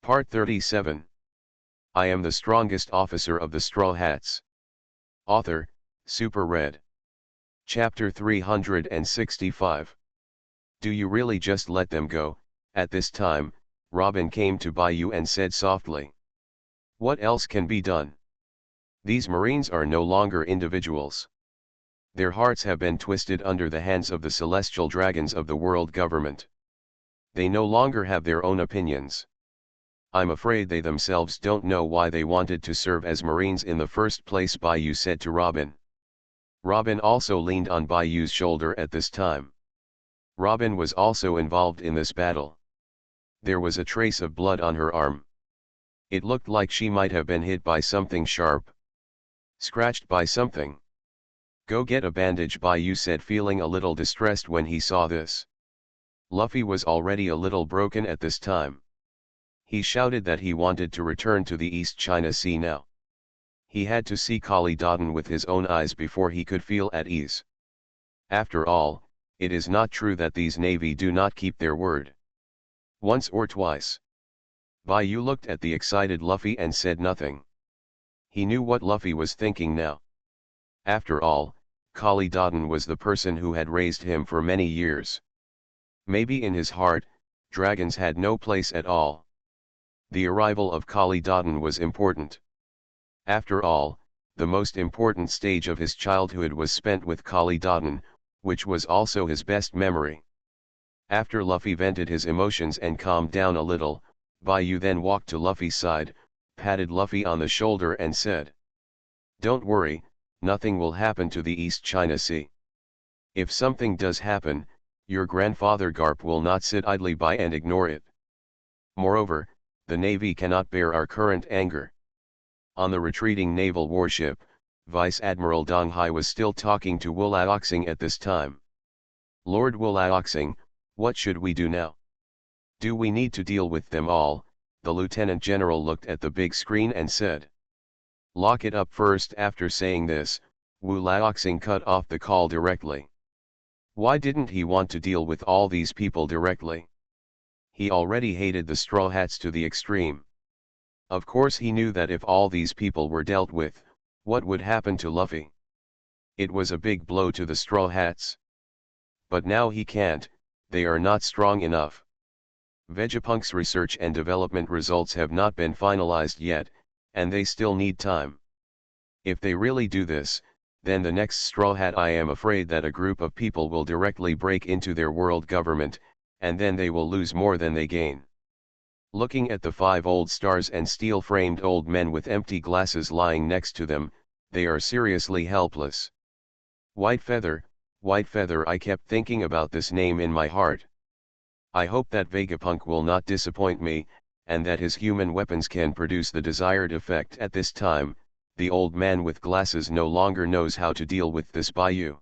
Part 37. I am the strongest officer of the Straw Hats. Author, Super Red. Chapter 365. Do you really just let them go? At this time, Robin came to Bayou and said softly. What else can be done? These Marines are no longer individuals. Their hearts have been twisted under the hands of the celestial dragons of the world government. They no longer have their own opinions. I'm afraid they themselves don't know why they wanted to serve as Marines in the first place, Bayou said to Robin. Robin also leaned on Bayou's shoulder at this time. Robin was also involved in this battle. There was a trace of blood on her arm. It looked like she might have been hit by something sharp. Scratched by something. Go get a bandage, Bayou said, feeling a little distressed when he saw this. Luffy was already a little broken at this time. He shouted that he wanted to return to the East China Sea now. He had to see Kali-Dotun with his own eyes before he could feel at ease. After all, it is not true that these Navy do not keep their word. Once or twice. Bayou looked at the excited Luffy and said nothing. He knew what Luffy was thinking now. After all, Kali-Dotun was the person who had raised him for many years. Maybe in his heart, dragons had no place at all. The arrival of Kali-Dotun was important. After all, the most important stage of his childhood was spent with Kali-Dotun, which was also his best memory. After Luffy vented his emotions and calmed down a little, Bayou then walked to Luffy's side, patted Luffy on the shoulder and said, Don't worry, nothing will happen to the East China Sea. If something does happen, your grandfather Garp will not sit idly by and ignore it. Moreover, the Navy cannot bear our current anger. On the retreating naval warship, Vice Admiral Dong Hai was still talking to Wu Laoxing at this time. Lord Wu Laoxing, what should we do now? Do we need to deal with them all? The Lieutenant General looked at the big screen and said. Lock it up first. After saying this, Wu Laoxing cut off the call directly. Why didn't he want to deal with all these people directly? He already hated the Straw Hats to the extreme. Of course he knew that if all these people were dealt with, what would happen to Luffy? It was a big blow to the Straw Hats. But now he can't, they are not strong enough. Vegapunk's research and development results have not been finalized yet, and they still need time. If they really do this, then the next Straw Hat, I am afraid that a group of people will directly break into their world government, and then they will lose more than they gain. Looking at the 5 old stars and steel-framed old men with empty glasses lying next to them, they are seriously helpless. White Feather, I kept thinking about this name in my heart. I hope that Vegapunk will not disappoint me, and that his human weapons can produce the desired effect. At this time, the old man with glasses no longer knows how to deal with this Bayou.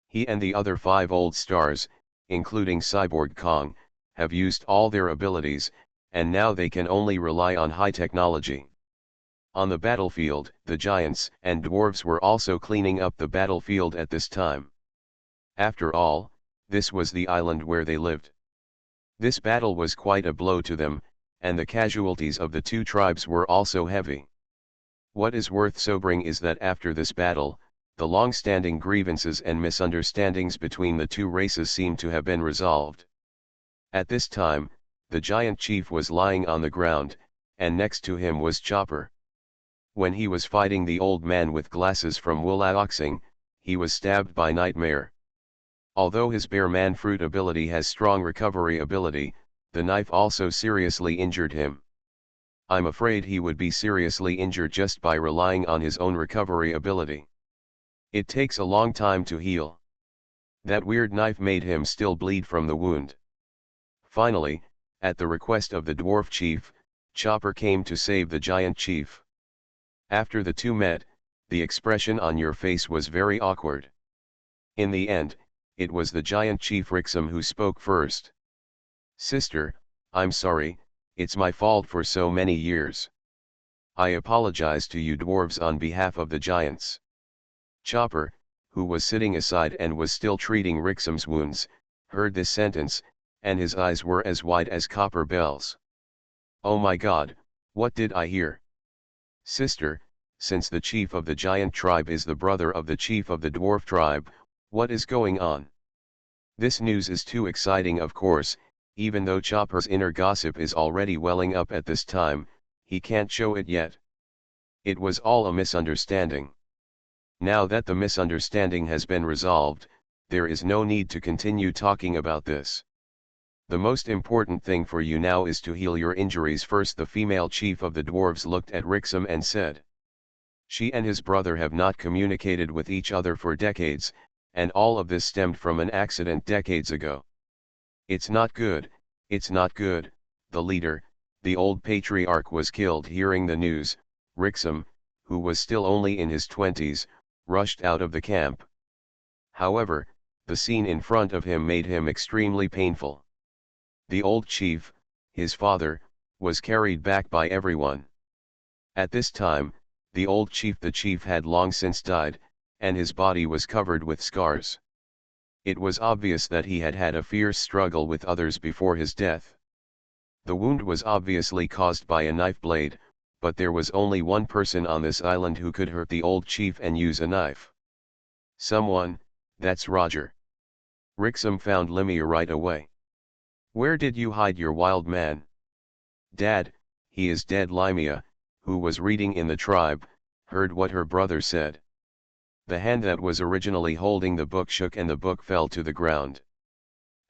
He and the other 5 old stars, including Cyborg Kong, have used all their abilities, and now they can only rely on high technology. On the battlefield, the giants and dwarves were also cleaning up the battlefield at this time. After all, this was the island where they lived. This battle was quite a blow to them, and the casualties of the 2 tribes were also heavy. What is worth sobering is that after this battle, the long-standing grievances and misunderstandings between the 2 races seem to have been resolved. At this time, the giant chief was lying on the ground, and next to him was Chopper. When he was fighting the old man with glasses from Wu Laoxing, he was stabbed by Nightmare. Although his Bear Man Fruit ability has strong recovery ability, the knife also seriously injured him. I'm afraid he would be seriously injured just by relying on his own recovery ability. It takes a long time to heal. That weird knife made him still bleed from the wound. Finally, at the request of the dwarf chief, Chopper came to save the giant chief. After the 2 met, the expression on your face was very awkward. In the end, it was the giant chief Rixum who spoke first. Sister, I'm sorry, it's my fault for so many years. I apologize to you dwarves on behalf of the giants. Chopper, who was sitting aside and was still treating Rixum's wounds, heard this sentence, and his eyes were as wide as copper bells. Oh my God, what did I hear? Sister, since the chief of the giant tribe is the brother of the chief of the dwarf tribe, what is going on? This news is too exciting, of course, even though Chopper's inner gossip is already welling up at this time, he can't show it yet. It was all a misunderstanding. Now that the misunderstanding has been resolved, there is no need to continue talking about this. The most important thing for you now is to heal your injuries first. The female chief of the dwarves looked at Rixum and said. She and his brother have not communicated with each other for decades, and all of this stemmed from an accident decades ago. It's not good, it's not good. The leader, the old patriarch, was killed. Hearing the news, Rixum, who was still only in his 20s, rushed out of the camp. However, the scene in front of him made him extremely painful. The old chief, his father, was carried back by everyone. At this time, the old chief, the chief, had long since died, and his body was covered with scars. It was obvious that he had had a fierce struggle with others before his death. The wound was obviously caused by a knife blade, but there was only one person on this island who could hurt the old chief and use a knife. Someone, that's Roger. Rixum found Limia right away. Where did you hide your wild man? Dad, he is dead. Limia, who was reading in the tribe, heard what her brother said. The hand that was originally holding the book shook and the book fell to the ground.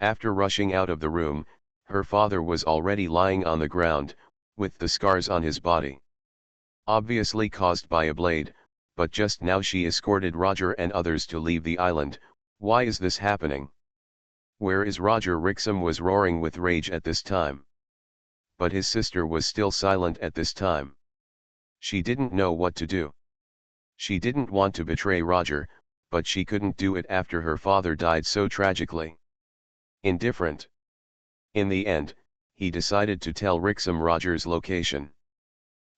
After rushing out of the room, her father was already lying on the ground, with the scars on his body. Obviously caused by a blade, but just now she escorted Roger and others to leave the island. Why is this happening? Where is Roger? Rixum was roaring with rage at this time. But his sister was still silent at this time. She didn't know what to do. She didn't want to betray Roger, but she couldn't do it after her father died so tragically. Indifferent. In the end, he decided to tell Rixum Roger's location.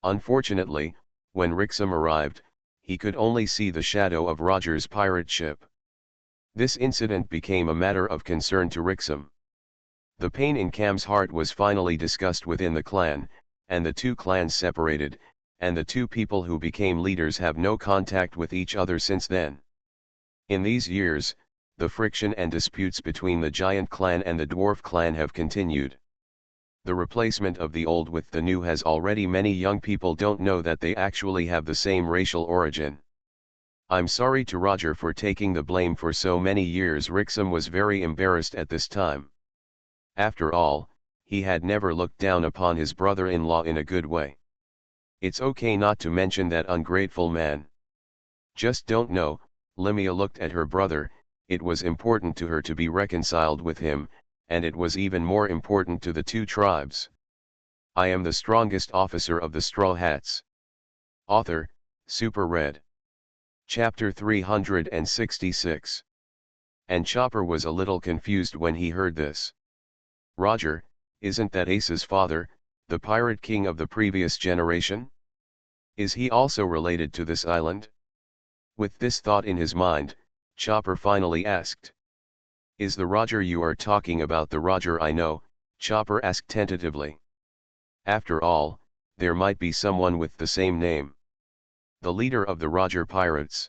Unfortunately, when Rixum arrived, he could only see the shadow of Roger's pirate ship. This incident became a matter of concern to Rixum. The pain in Cam's heart was finally discussed within the clan, and the two clans separated, and the two people who became leaders have no contact with each other since then. In these years, the friction and disputes between the giant clan and the dwarf clan have continued. The replacement of the old with the new has already. Many young people don't know that they actually have the same racial origin. I'm sorry to Roger for taking the blame for so many years. Rixum was very embarrassed at this time. After all, he had never looked down upon his brother-in-law in a good way. It's okay not to mention that ungrateful man. Just don't know. Limia looked at her brother. It was important to her to be reconciled with him, and it was even more important to the two tribes. I am the strongest officer of the Straw Hats. Author, Super Red. Chapter 366. And Chopper was a little confused when he heard this. Roger, isn't that Ace's father, the pirate king of the previous generation? Is he also related to this island? With this thought in his mind, Chopper finally asked. Is the Roger you are talking about the Roger I know? Chopper asked tentatively. After all, there might be someone with the same name. The leader of the Roger pirates.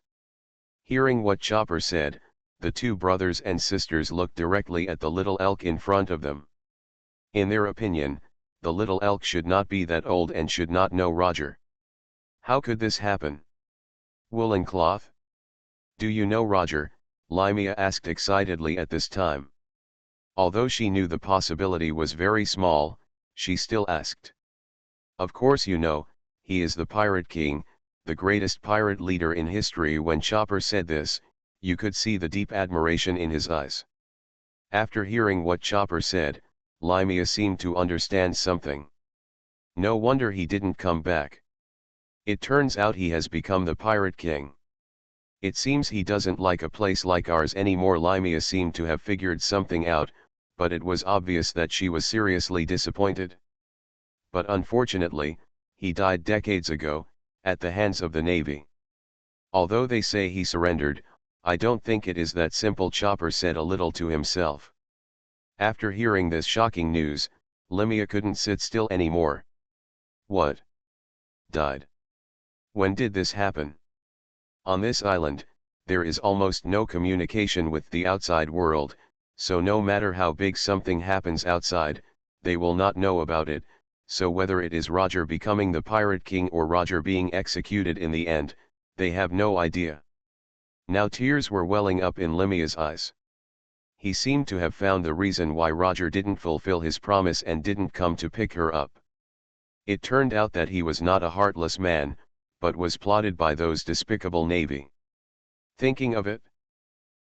Hearing what Chopper said, the two brothers and sisters looked directly at the little elk in front of them. In their opinion, the little elk should not be that old and should not know Roger. How could this happen? Woolen cloth? Do you know Roger? Limia asked excitedly at this time. Although she knew the possibility was very small, she still asked. Of course you know, he is the Pirate King, the greatest pirate leader in history. When Chopper said this, you could see the deep admiration in his eyes. After hearing what Chopper said, Limia seemed to understand something. No wonder he didn't come back. It turns out he has become the Pirate King. It seems he doesn't like a place like ours anymore. Limia seemed to have figured something out, but it was obvious that she was seriously disappointed. But unfortunately, he died decades ago, at the hands of the Navy. Although they say he surrendered, I don't think it is that simple. Chopper said a little to himself. After hearing this shocking news, Limia couldn't sit still anymore. What? Died? When did this happen? On this island, there is almost no communication with the outside world, so no matter how big something happens outside, they will not know about it, so whether it is Roger becoming the Pirate King or Roger being executed in the end, they have no idea. Now tears were welling up in Limia's eyes. He seemed to have found the reason why Roger didn't fulfill his promise and didn't come to pick her up. It turned out that he was not a heartless man, but was plotted by those despicable Navy. Thinking of it?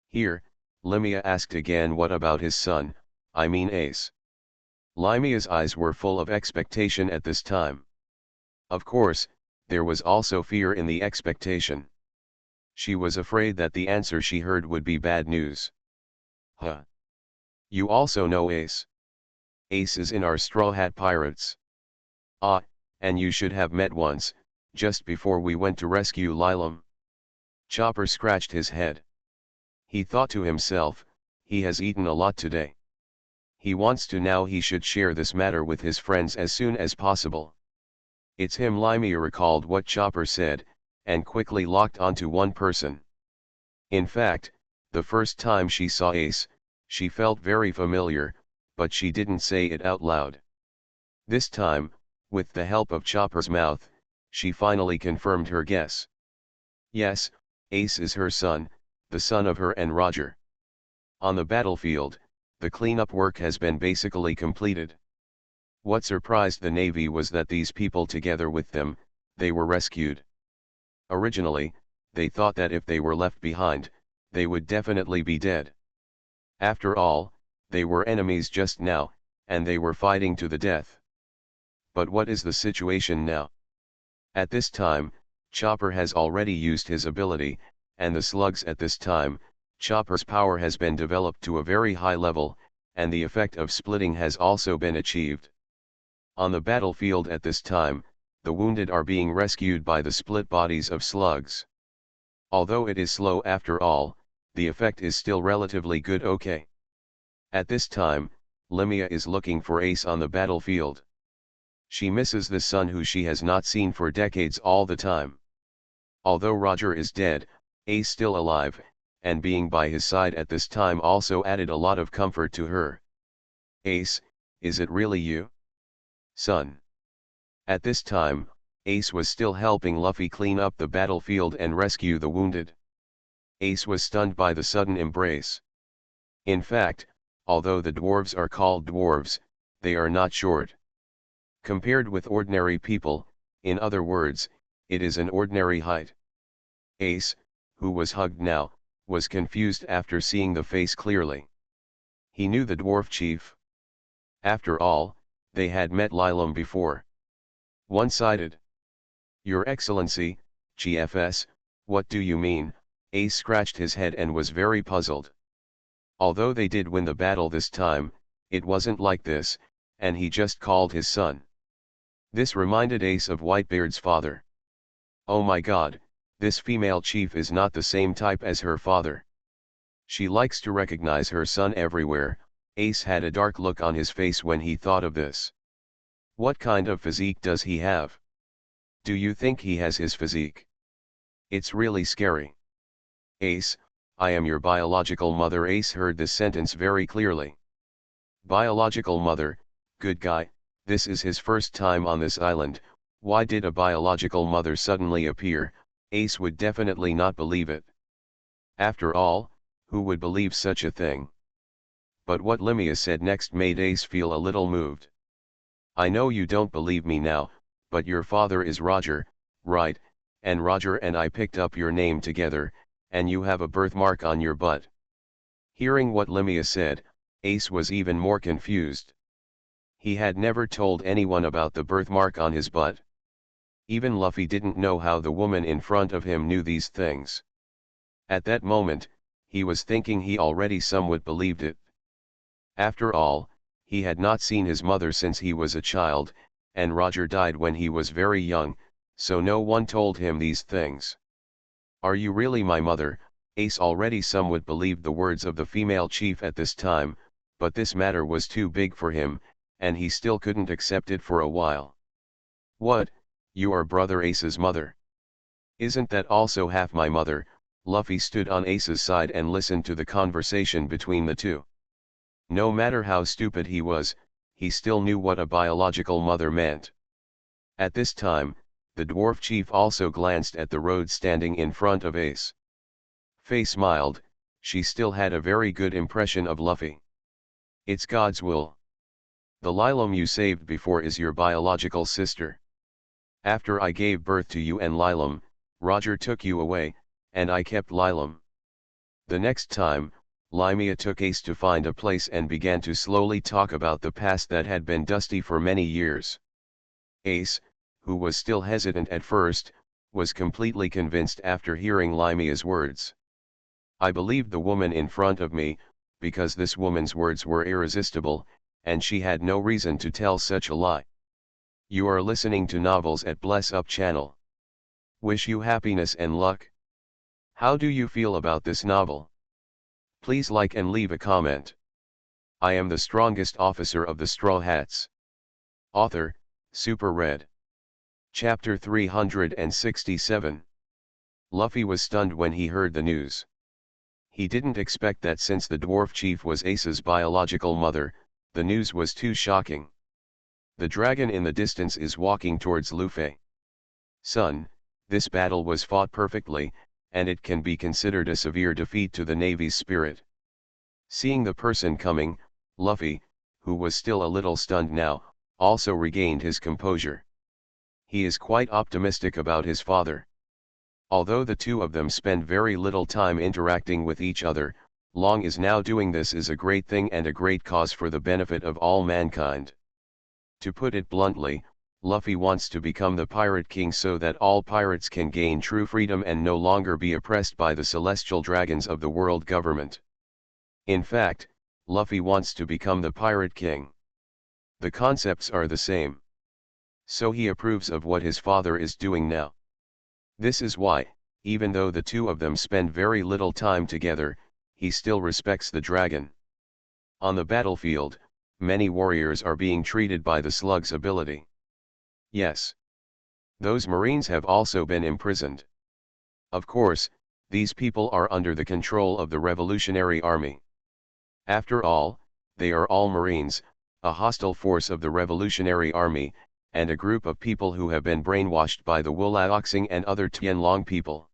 Here, Limia asked again, what about his son, I mean Ace? Limia's eyes were full of expectation at this time. Of course, there was also fear in the expectation. She was afraid that the answer she heard would be bad news. Huh? You also know Ace? Ace is in our Straw Hat Pirates. Ah, and you should have met once, just before we went to rescue Lilam. Chopper scratched his head. He thought to himself, he has eaten a lot today. He wants to now he should share this matter with his friends as soon as possible. It's him. Limia recalled what Chopper said, and quickly locked onto one person. In fact, the first time she saw Ace, she felt very familiar, but she didn't say it out loud. This time, with the help of Chopper's mouth, she finally confirmed her guess. Yes, Ace is her son, the son of her and Roger. On the battlefield, the cleanup work has been basically completed. What surprised the Navy was that these people, together with them, they were rescued. Originally, they thought that if they were left behind, they would definitely be dead. After all, they were enemies just now, and they were fighting to the death. But what is the situation now? At this time, Chopper has already used his ability, and the slugs at this time, Chopper's power has been developed to a very high level, and the effect of splitting has also been achieved. On the battlefield at this time, the wounded are being rescued by the split bodies of slugs. Although it is slow after all, the effect is still relatively good. Okay. At this time, Limia is looking for Ace on the battlefield. She misses the son who she has not seen for decades all the time. Although Roger is dead, Ace still alive, and being by his side at this time also added a lot of comfort to her. Ace, is it really you? Son. At this time, Ace was still helping Luffy clean up the battlefield and rescue the wounded. Ace was stunned by the sudden embrace. In fact, although the dwarves are called dwarves, they are not short. Compared with ordinary people, in other words, it is an ordinary height. Ace, who was hugged now, was confused after seeing the face clearly. He knew the dwarf chief. After all, they had met Lilam before. One-sided. Your Excellency, GFS, what do you mean? Ace scratched his head and was very puzzled. Although they did win the battle this time, it wasn't like this, and he just called his son. This reminded Ace of Whitebeard's father. Oh my god, this female chief is not the same type as her father. She likes to recognize her son everywhere. Ace had a dark look on his face when he thought of this. What kind of physique does he have? Do you think he has his physique? It's really scary. Ace, I am your biological mother. Ace heard this sentence very clearly. Biological mother, good guy, this is his first time on this island. Why did a biological mother suddenly appear? Ace would definitely not believe it. After all, who would believe such a thing? But what Limia said next made Ace feel a little moved. I know you don't believe me now, but your father is Roger, right, and Roger and I picked up your name together, and you have a birthmark on your butt. Hearing what Limia said, Ace was even more confused. He had never told anyone about the birthmark on his butt. Even Luffy didn't know how the woman in front of him knew these things. At that moment, he was thinking he already somewhat believed it. After all, he had not seen his mother since he was a child, and Roger died when he was very young, so no one told him these things. Are you really my mother? Ace already somewhat believed the words of the female chief at this time, but this matter was too big for him, and he still couldn't accept it for a while. What, you are Brother Ace's mother? Isn't that also half my mother? Luffy stood on Ace's side and listened to the conversation between the two. No matter how stupid he was, he still knew what a biological mother meant. At this time, the dwarf chief also glanced at the road standing in front of Ace. Faye smiled, she still had a very good impression of Luffy. It's God's will. The Lilam you saved before is your biological sister. After I gave birth to you and Lilam, Roger took you away, and I kept Lilam. The next time, Limea took Ace to find a place and began to slowly talk about the past that had been dusty for many years. Ace, who was still hesitant at first, was completely convinced after hearing Limea's words. I believed the woman in front of me, because this woman's words were irresistible, and she had no reason to tell such a lie. You are listening to Novels at Bless Up channel. Wish you happiness and luck. How do you feel about this novel? Please like and leave a comment. I am the strongest officer of the Straw Hats. Author, Super Red. Chapter 367. Luffy was stunned when he heard the news. He didn't expect that since the dwarf chief was Ace's biological mother, the news was too shocking. The dragon in the distance is walking towards Luffy. Son, this battle was fought perfectly, and it can be considered a severe defeat to the Navy's spirit. Seeing the person coming, Luffy, who was still a little stunned now, also regained his composure. He is quite optimistic about his father. Although the two of them spend very little time interacting with each other, Long is now doing this is a great thing and a great cause for the benefit of all mankind. To put it bluntly, Luffy wants to become the Pirate King so that all pirates can gain true freedom and no longer be oppressed by the celestial dragons of the world government. In fact, Luffy wants to become the Pirate King. The concepts are the same. So he approves of what his father is doing now. This is why, even though the two of them spend very little time together, he still respects the dragon. On the battlefield, many warriors are being treated by the slug's ability. Yes. Those Marines have also been imprisoned. Of course, these people are under the control of the Revolutionary Army. After all, they are all Marines, a hostile force of the Revolutionary Army, and a group of people who have been brainwashed by the Wulaoxing and other Tianlong people.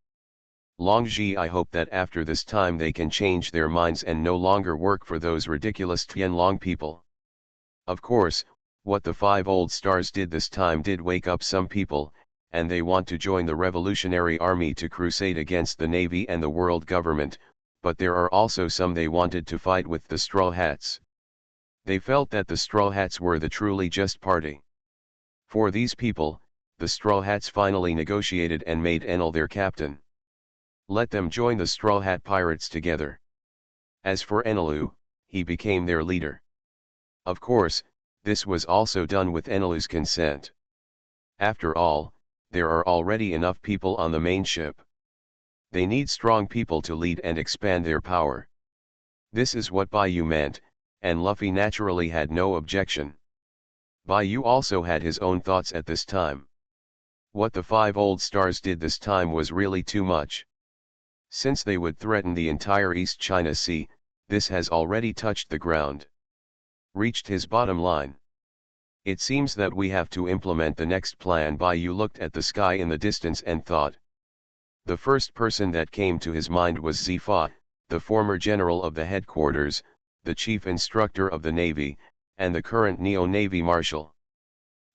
Longji, I hope that after this time they can change their minds and no longer work for those ridiculous Tianlong people. Of course, what the 5 old stars did this time did wake up some people, and they want to join the Revolutionary Army to crusade against the Navy and the world government, but there are also some they wanted to fight with the Straw Hats. They felt that the Straw Hats were the truly just party. For these people, the Straw Hats finally negotiated and made Enel their captain. Let them join the Straw Hat Pirates together. As for Enelu, he became their leader. Of course, this was also done with Enelu's consent. After all, there are already enough people on the main ship. They need strong people to lead and expand their power. This is what Baiyu meant, and Luffy naturally had no objection. Baiyu also had his own thoughts at this time. What the 5 old stars did this time was really too much. Since they would threaten the entire East China Sea, this has already touched the ground. Reached his bottom line. It seems that we have to implement the next plan. Baiyu looked at the sky in the distance and thought. The first person that came to his mind was Zifa, the former general of the headquarters, the chief instructor of the Navy, and the current Neo-Navy Marshal.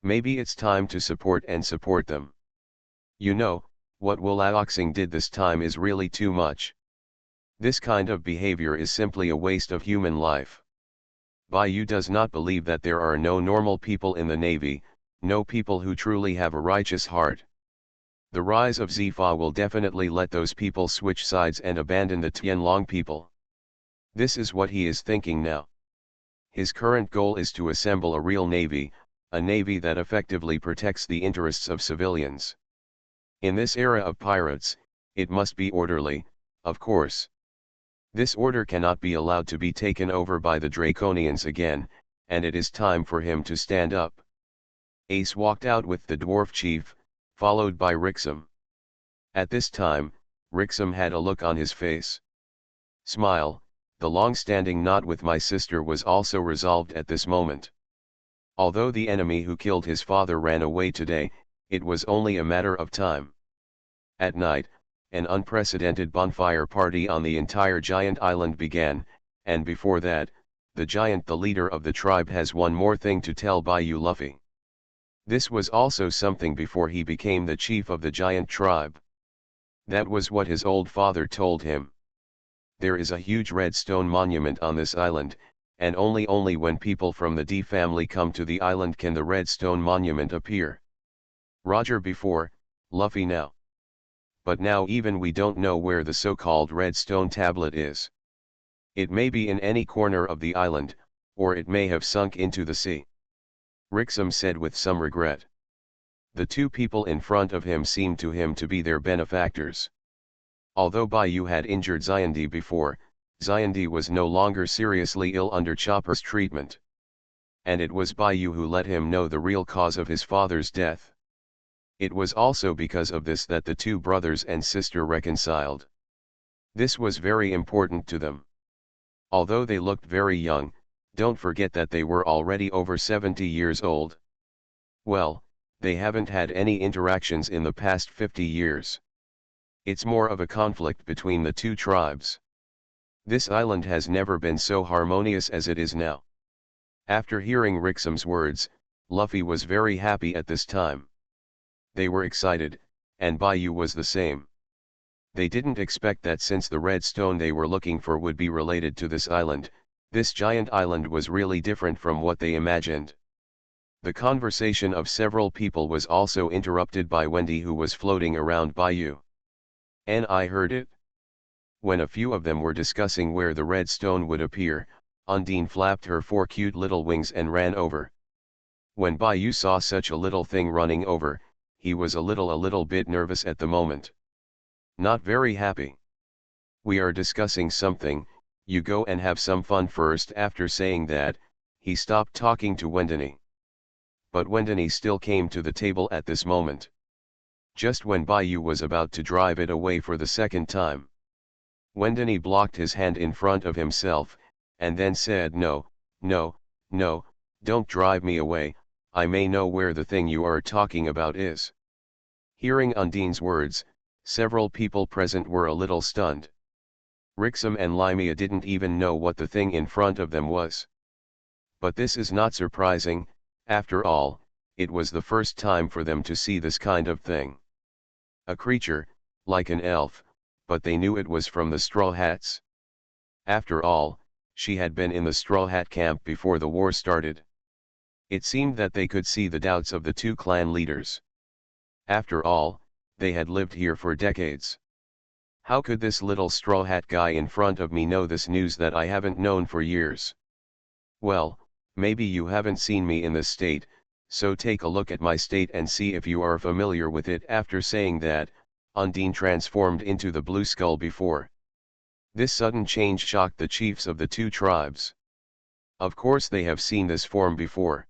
Maybe it's time to support them. You know, what Wulaoxing did this time is really too much. This kind of behavior is simply a waste of human life. Baiyu does not believe that there are no normal people in the Navy, no people who truly have a righteous heart. The rise of Zifa will definitely let those people switch sides and abandon the Tianlong people. This is what he is thinking now. His current goal is to assemble a real navy, a navy that effectively protects the interests of civilians. In this era of pirates, it must be orderly, of course. This order cannot be allowed to be taken over by the Draconians again, and it is time for him to stand up. Ace walked out with the dwarf chief, followed by Rixum. At this time, Rixum had a look on his face. Smile, the long-standing knot with my sister was also resolved at this moment. Although the enemy who killed his father ran away today, it was only a matter of time. At night, an unprecedented bonfire party on the entire giant island began, and before that, the giant, the leader of the tribe, has one more thing to tell Bayou Luffy. This was also something before he became the chief of the giant tribe. That was what his old father told him. There is a huge red stone monument on this island, and only when people from the D family come to the island can the red stone monument appear. Roger before, Luffy now. But now even we don't know where the so-called red stone tablet is. It may be in any corner of the island, or it may have sunk into the sea. Rixum said with some regret. The two people in front of him seemed to him to be their benefactors. Although Bayou had injured Xiandi before, Xiandi was no longer seriously ill under Chopper's treatment. And it was Bayou who let him know the real cause of his father's death. It was also because of this that the two brothers and sister reconciled. This was very important to them. Although they looked very young, don't forget that they were already over 70 years old. Well, they haven't had any interactions in the past 50 years. It's more of a conflict between the two tribes. This island has never been so harmonious as it is now. After hearing Rixum's words, Luffy was very happy at this time. They were excited, and Bayou was the same. They didn't expect that since the red stone they were looking for would be related to this island, this giant island was really different from what they imagined. The conversation of several people was also interrupted by Wendy, who was floating around Bayou. And I heard it. When a few of them were discussing where the red stone would appear, Undine flapped her four cute little wings and ran over. When Bayou saw such a little thing running over, he was a little bit nervous at the moment. Not very happy. We are discussing something, you go and have some fun first. After saying that, he stopped talking to Wendini. But Wendini still came to the table at this moment. Just when Bayou was about to drive it away for the second time, Wendini blocked his hand in front of himself, and then said, "No, no, no, don't drive me away, I may know where the thing you are talking about is." Hearing Undine's words, several people present were a little stunned. Rixum and Limia didn't even know what the thing in front of them was. But this is not surprising, after all, it was the first time for them to see this kind of thing. A creature, like an elf, but they knew it was from the Straw Hats. After all, she had been in the Straw Hat camp before the war started. It seemed that they could see the doubts of the two clan leaders. After all, they had lived here for decades. How could this little Straw Hat guy in front of me know this news that I haven't known for years? Well, maybe you haven't seen me in this state, so take a look at my state and see if you are familiar with it. After saying that, Undine transformed into the blue skull before. This sudden change shocked the chiefs of the two tribes. Of course they have seen this form before.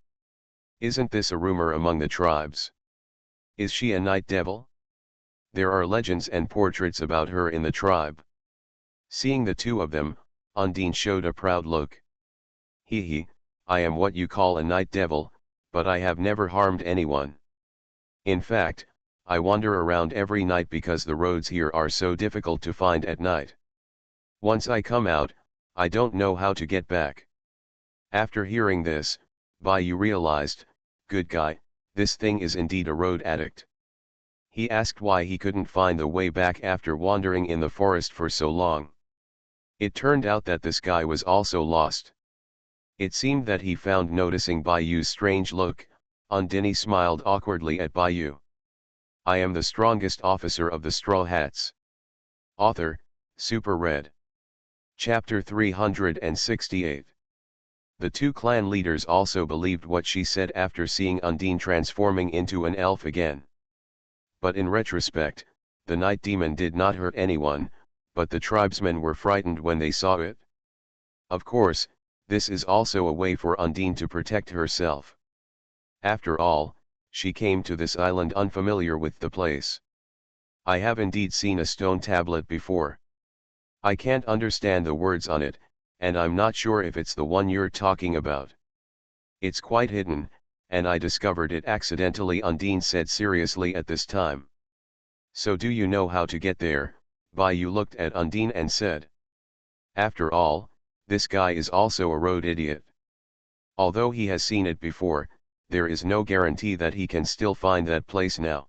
Isn't this a rumor among the tribes? Is she a night devil? There are legends and portraits about her in the tribe. Seeing the two of them, Undine showed a proud look. Hee, I am what you call a night devil, but I have never harmed anyone. In fact, I wander around every night because the roads here are so difficult to find at night. Once I come out, I don't know how to get back. After hearing this, Bayou realized, good guy, this thing is indeed a road addict. He asked why he couldn't find the way back after wandering in the forest for so long. It turned out that this guy was also lost. It seemed that he found noticing Bayou's strange look, Undine smiled awkwardly at Bayou. I am the strongest officer of the Straw Hats. Author, Super Red. Chapter 368. The two clan leaders also believed what she said after seeing Undine transforming into an elf again. But in retrospect, the night demon did not hurt anyone, but the tribesmen were frightened when they saw it. Of course, this is also a way for Undine to protect herself. After all, she came to this island unfamiliar with the place. I have indeed seen a stone tablet before. I can't understand the words on it, and I'm not sure if it's the one you're talking about. It's quite hidden, and I discovered it accidentally, Undine said seriously at this time. So do you know how to get there? Bayou looked at Undine and said. After all, this guy is also a road idiot. Although he has seen it before, there is no guarantee that he can still find that place now.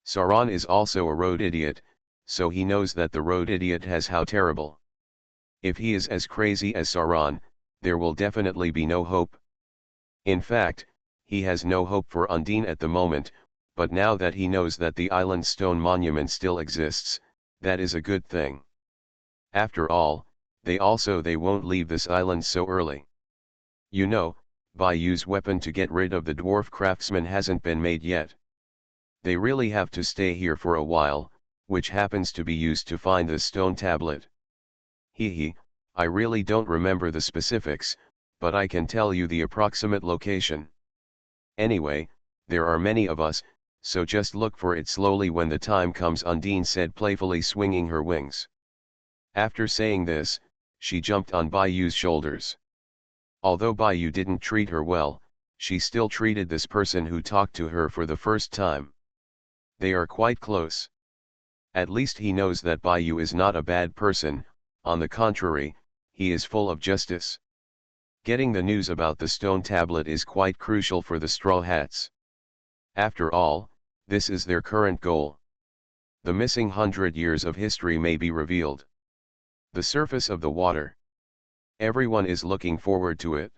Sauron is also a road idiot, so he knows that the road idiot has how terrible. If he is as crazy as Sauron, there will definitely be no hope. In fact, he has no hope for Undine at the moment, but now that he knows that the island stone monument still exists, that is a good thing. After all, they won't leave this island so early. You know, Bayou's weapon to get rid of the dwarf craftsman hasn't been made yet. They really have to stay here for a while, which happens to be used to find the stone tablet. Hee, I really don't remember the specifics, but I can tell you the approximate location. Anyway, there are many of us, so just look for it slowly when the time comes, Undine said playfully, swinging her wings. After saying this, she jumped on Bayou's shoulders. Although Bayou didn't treat her well, she still treated this person who talked to her for the first time. They are quite close. At least he knows that Bayou is not a bad person, on the contrary, he is full of justice. Getting the news about the stone tablet is quite crucial for the Straw Hats. After all, this is their current goal. The missing 100 years of history may be revealed. The surface of the water. Everyone is looking forward to it.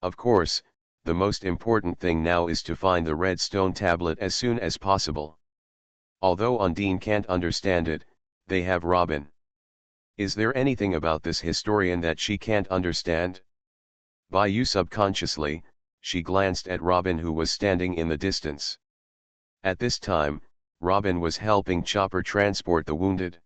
Of course, the most important thing now is to find the red stone tablet as soon as possible. Although Undine can't understand it, they have Robin. Is there anything about this historian that she can't understand? Bayou subconsciously, she glanced at Robin, who was standing in the distance. At this time, Robin was helping Chopper transport the wounded.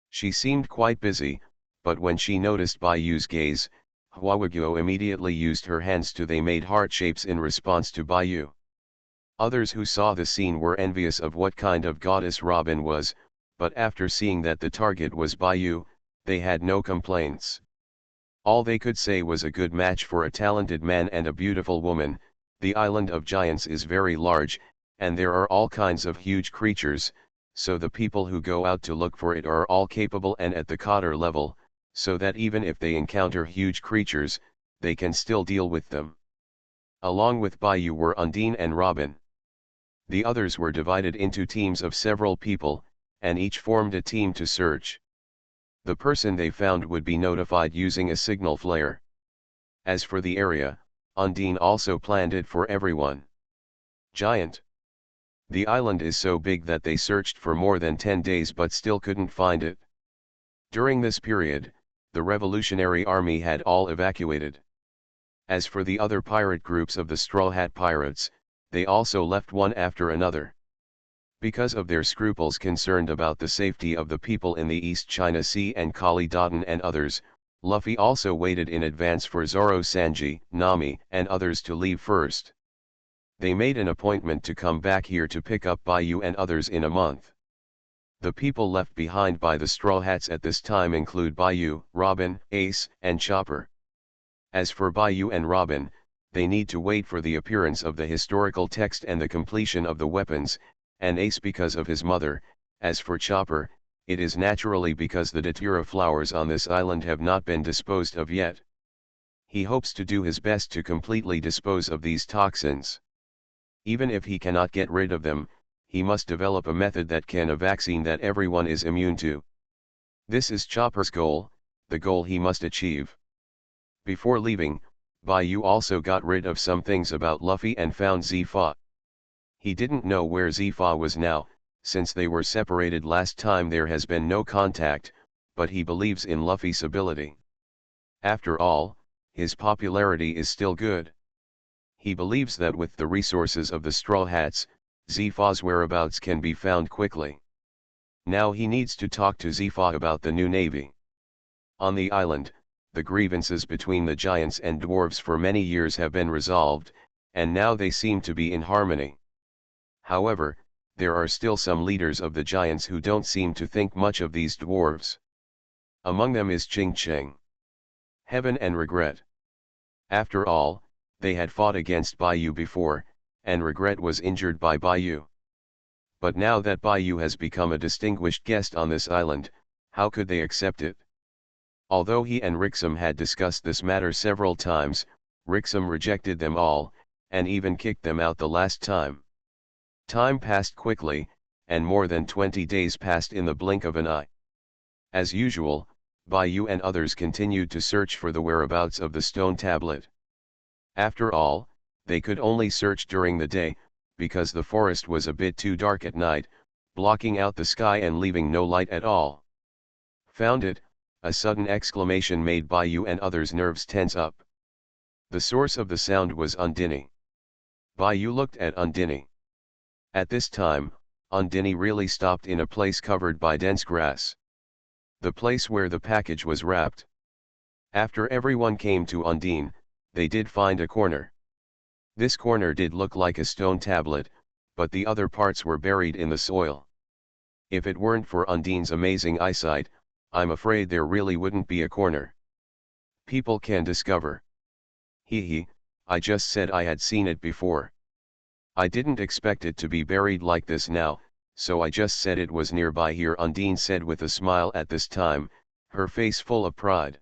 She seemed quite busy, but when she noticed Bayou's gaze, Hwawaguo immediately used her hands they made heart shapes in response to Bayou. Others who saw the scene were envious of what kind of goddess Robin was, but after seeing that the target was Bayou, they had no complaints. All they could say was a good match for a talented man and a beautiful woman. The island of giants is very large, and there are all kinds of huge creatures, so the people who go out to look for it are all capable and at the cotter level, so that even if they encounter huge creatures, they can still deal with them. Along with Bayou were Undine and Robin. The others were divided into teams of several people, and each formed a team to search. The person they found would be notified using a signal flare. As for the area, Undine also planned it for everyone. Giant. The island is so big that they searched for more than 10 days but still couldn't find it. During this period, the Revolutionary Army had all evacuated. As for the other pirate groups of the Straw Hat Pirates, they also left one after another. Because of their scruples concerned about the safety of the people in the East China Sea and Kali Dotton and others, Luffy also waited in advance for Zoro, Sanji, Nami, and others to leave first. They made an appointment to come back here to pick up Bayou and others in a month. The people left behind by the Straw Hats at this time include Bayou, Robin, Ace, and Chopper. As for Bayou and Robin, they need to wait for the appearance of the historical text and the completion of the weapons, and Ace because of his mother. As for Chopper, it is naturally because the datura flowers on this island have not been disposed of yet. He hopes to do his best to completely dispose of these toxins. Even if he cannot get rid of them, he must develop a method that can a vaccine that everyone is immune to. This is Chopper's goal, the goal he must achieve. Before leaving, Bayou also got rid of some things about Luffy and found Zifa. He didn't know where Zifa was now, since they were separated last time. There has been no contact, but he believes in Luffy's ability. After all, his popularity is still good. He believes that with the resources of the Straw Hats, Zifa's whereabouts can be found quickly. Now he needs to talk to Zifa about the new navy. On the island, the grievances between the giants and dwarves for many years have been resolved, and now they seem to be in harmony. However, there are still some leaders of the giants who don't seem to think much of these dwarves. Among them is Ching Cheng, Heaven and Regret. After all, they had fought against Baiyu before, and Regret was injured by Baiyu. But now that Baiyu has become a distinguished guest on this island, how could they accept it? Although he and Rixum had discussed this matter several times, Rixum rejected them all, and even kicked them out the last time. Time passed quickly, and more than 20 days passed in the blink of an eye. As usual, Baiyu and others continued to search for the whereabouts of the stone tablet. After all, they could only search during the day, because the forest was a bit too dark at night, blocking out the sky and leaving no light at all. Found it, a sudden exclamation made Baiyu and others' nerves tense up. The source of the sound was Undine. Baiyu looked at Undine. At this time, Undine really stopped in a place covered by dense grass. The place where the package was wrapped. After everyone came to Undine, they did find a corner. This corner did look like a stone tablet, but the other parts were buried in the soil. If it weren't for Undine's amazing eyesight, I'm afraid there really wouldn't be a corner. People can discover. Hee, I just said I had seen it before. I didn't expect it to be buried like this now, so I just said it was nearby here, Undine said with a smile at this time, her face full of pride.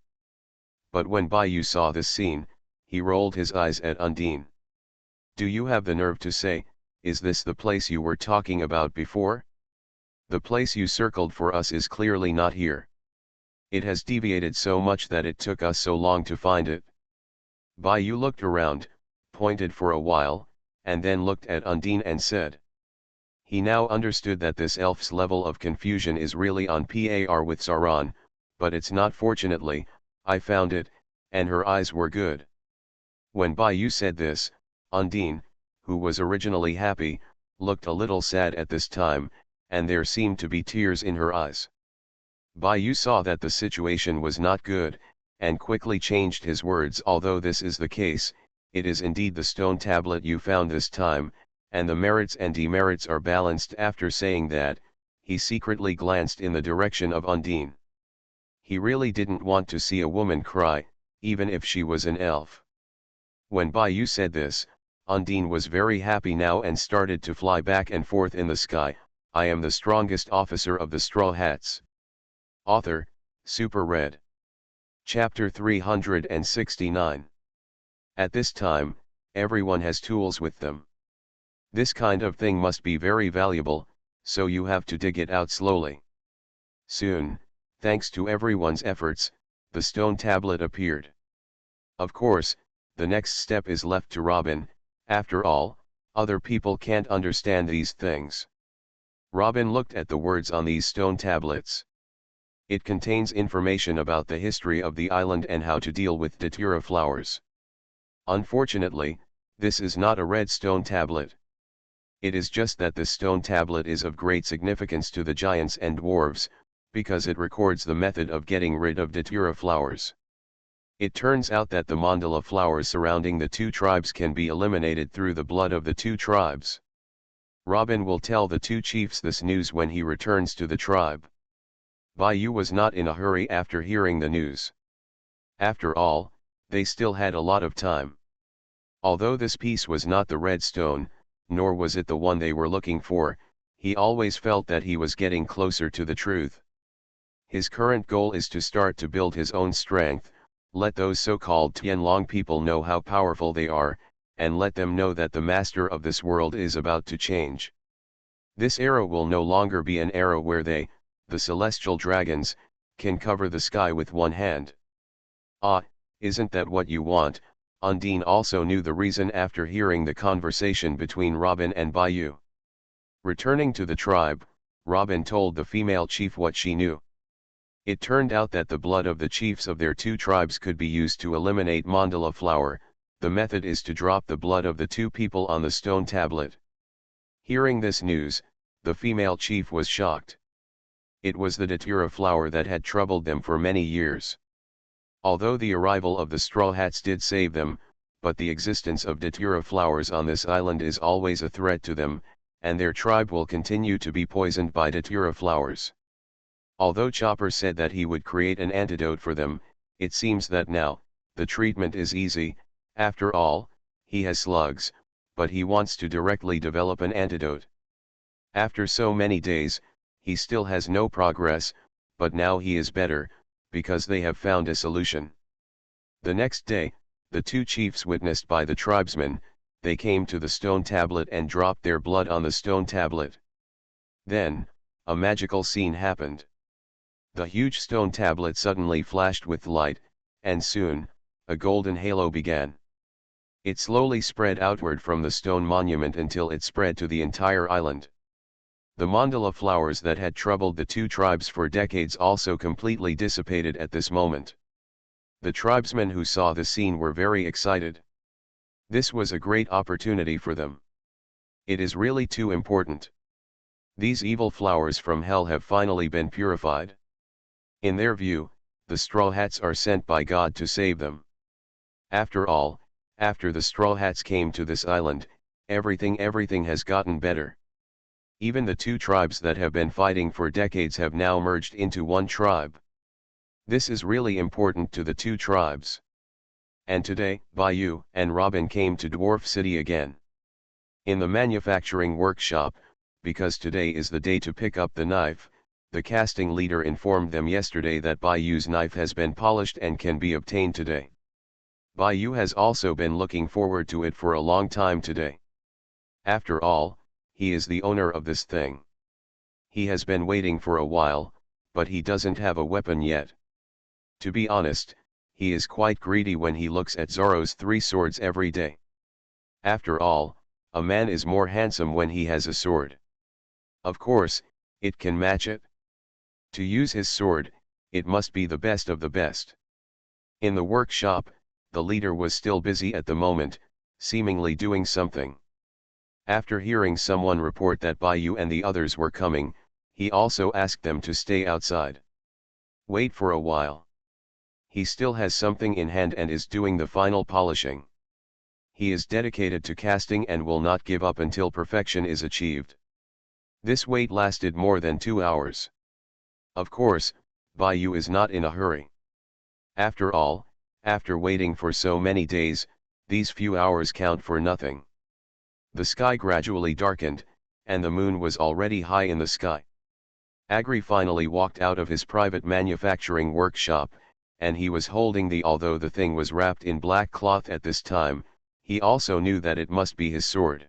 But when Baiyu saw this scene, he rolled his eyes at Undine. Do you have the nerve to say, is this the place you were talking about before? The place you circled for us is clearly not here. It has deviated so much that it took us so long to find it. Baiyu looked around, pointed for a while, and then looked at Undine and said. He now understood that this elf's level of confusion is really on par with Sauron, but it's not. Fortunately, I found it, and her eyes were good. When Baiyu said this, Undine, who was originally happy, looked a little sad at this time, and there seemed to be tears in her eyes. Baiyu saw that the situation was not good, and quickly changed his words. Although this is the case, it is indeed the stone tablet you found this time, and the merits and demerits are balanced. After saying that, he secretly glanced in the direction of Undine. He really didn't want to see a woman cry, even if she was an elf. When Baiyu said this, Undine was very happy now and started to fly back and forth in the sky. I am the strongest officer of the Straw Hats. Author, Super Red. Chapter 369. At this time, everyone has tools with them. This kind of thing must be very valuable, so you have to dig it out slowly. Soon, thanks to everyone's efforts, the stone tablet appeared. Of course, the next step is left to Robin. After all, other people can't understand these things. Robin looked at the words on these stone tablets. It contains information about the history of the island and how to deal with datura flowers. Unfortunately, this is not a red stone tablet. It is just that this stone tablet is of great significance to the giants and dwarves, because it records the method of getting rid of datura flowers. It turns out that the mandala flowers surrounding the two tribes can be eliminated through the blood of the two tribes. Robin will tell the two chiefs this news when he returns to the tribe. Baiyu was not in a hurry after hearing the news. After all, they still had a lot of time. Although this piece was not the red stone, nor was it the one they were looking for, he always felt that he was getting closer to the truth. His current goal is to start to build his own strength, let those so-called Tianlong people know how powerful they are, and let them know that the master of this world is about to change. This era will no longer be an era where they, the celestial dragons, can cover the sky with one hand. Ah, isn't that what you want? Undine also knew the reason after hearing the conversation between Robin and Baiyu. Returning to the tribe, Robin told the female chief what she knew. It turned out that the blood of the chiefs of their two tribes could be used to eliminate mandala flower. The method is to drop the blood of the two people on the stone tablet. Hearing this news, the female chief was shocked. It was the datura flower that had troubled them for many years. Although the arrival of the Straw Hats did save them, but the existence of datura flowers on this island is always a threat to them, and their tribe will continue to be poisoned by datura flowers. Although Chopper said that he would create an antidote for them, it seems that now, the treatment is easy. After all, he has slugs, but he wants to directly develop an antidote. After so many days, he still has no progress, but now he is better, because they have found a solution. The next day, the two chiefs witnessed by the tribesmen, they came to the stone tablet and dropped their blood on the stone tablet. Then, a magical scene happened. The huge stone tablet suddenly flashed with light, and soon, a golden halo began. It slowly spread outward from the stone monument until it spread to the entire island. The mandala flowers that had troubled the two tribes for decades also completely dissipated at this moment. The tribesmen who saw the scene were very excited. This was a great opportunity for them. It is really too important. These evil flowers from hell have finally been purified. In their view, the Straw Hats are sent by God to save them. After all, after the Straw Hats came to this island, everything has gotten better. Even the two tribes that have been fighting for decades have now merged into one tribe. This is really important to the two tribes. And today, Bayou and Robin came to Dwarf City again. In the manufacturing workshop, because today is the day to pick up the knife, the casting leader informed them yesterday that Bayou's knife has been polished and can be obtained today. Bayou has also been looking forward to it for a long time today. After all, he is the owner of this thing. He has been waiting for a while, but he doesn't have a weapon yet. To be honest, he is quite greedy when he looks at Zoro's 3 swords every day. After all, a man is more handsome when he has a sword. Of course, it can match it. To use his sword, it must be the best of the best. In the workshop, the leader was still busy at the moment, seemingly doing something. After hearing someone report that Bayou and the others were coming, he also asked them to stay outside. Wait for a while. He still has something in hand and is doing the final polishing. He is dedicated to casting and will not give up until perfection is achieved. This wait lasted more than 2 hours. Of course, Bayou is not in a hurry. After all, after waiting for so many days, these few hours count for nothing. The sky gradually darkened, and the moon was already high in the sky. Agri finally walked out of his private manufacturing workshop, and he was holding although the thing was wrapped in black cloth at this time, he also knew that it must be his sword.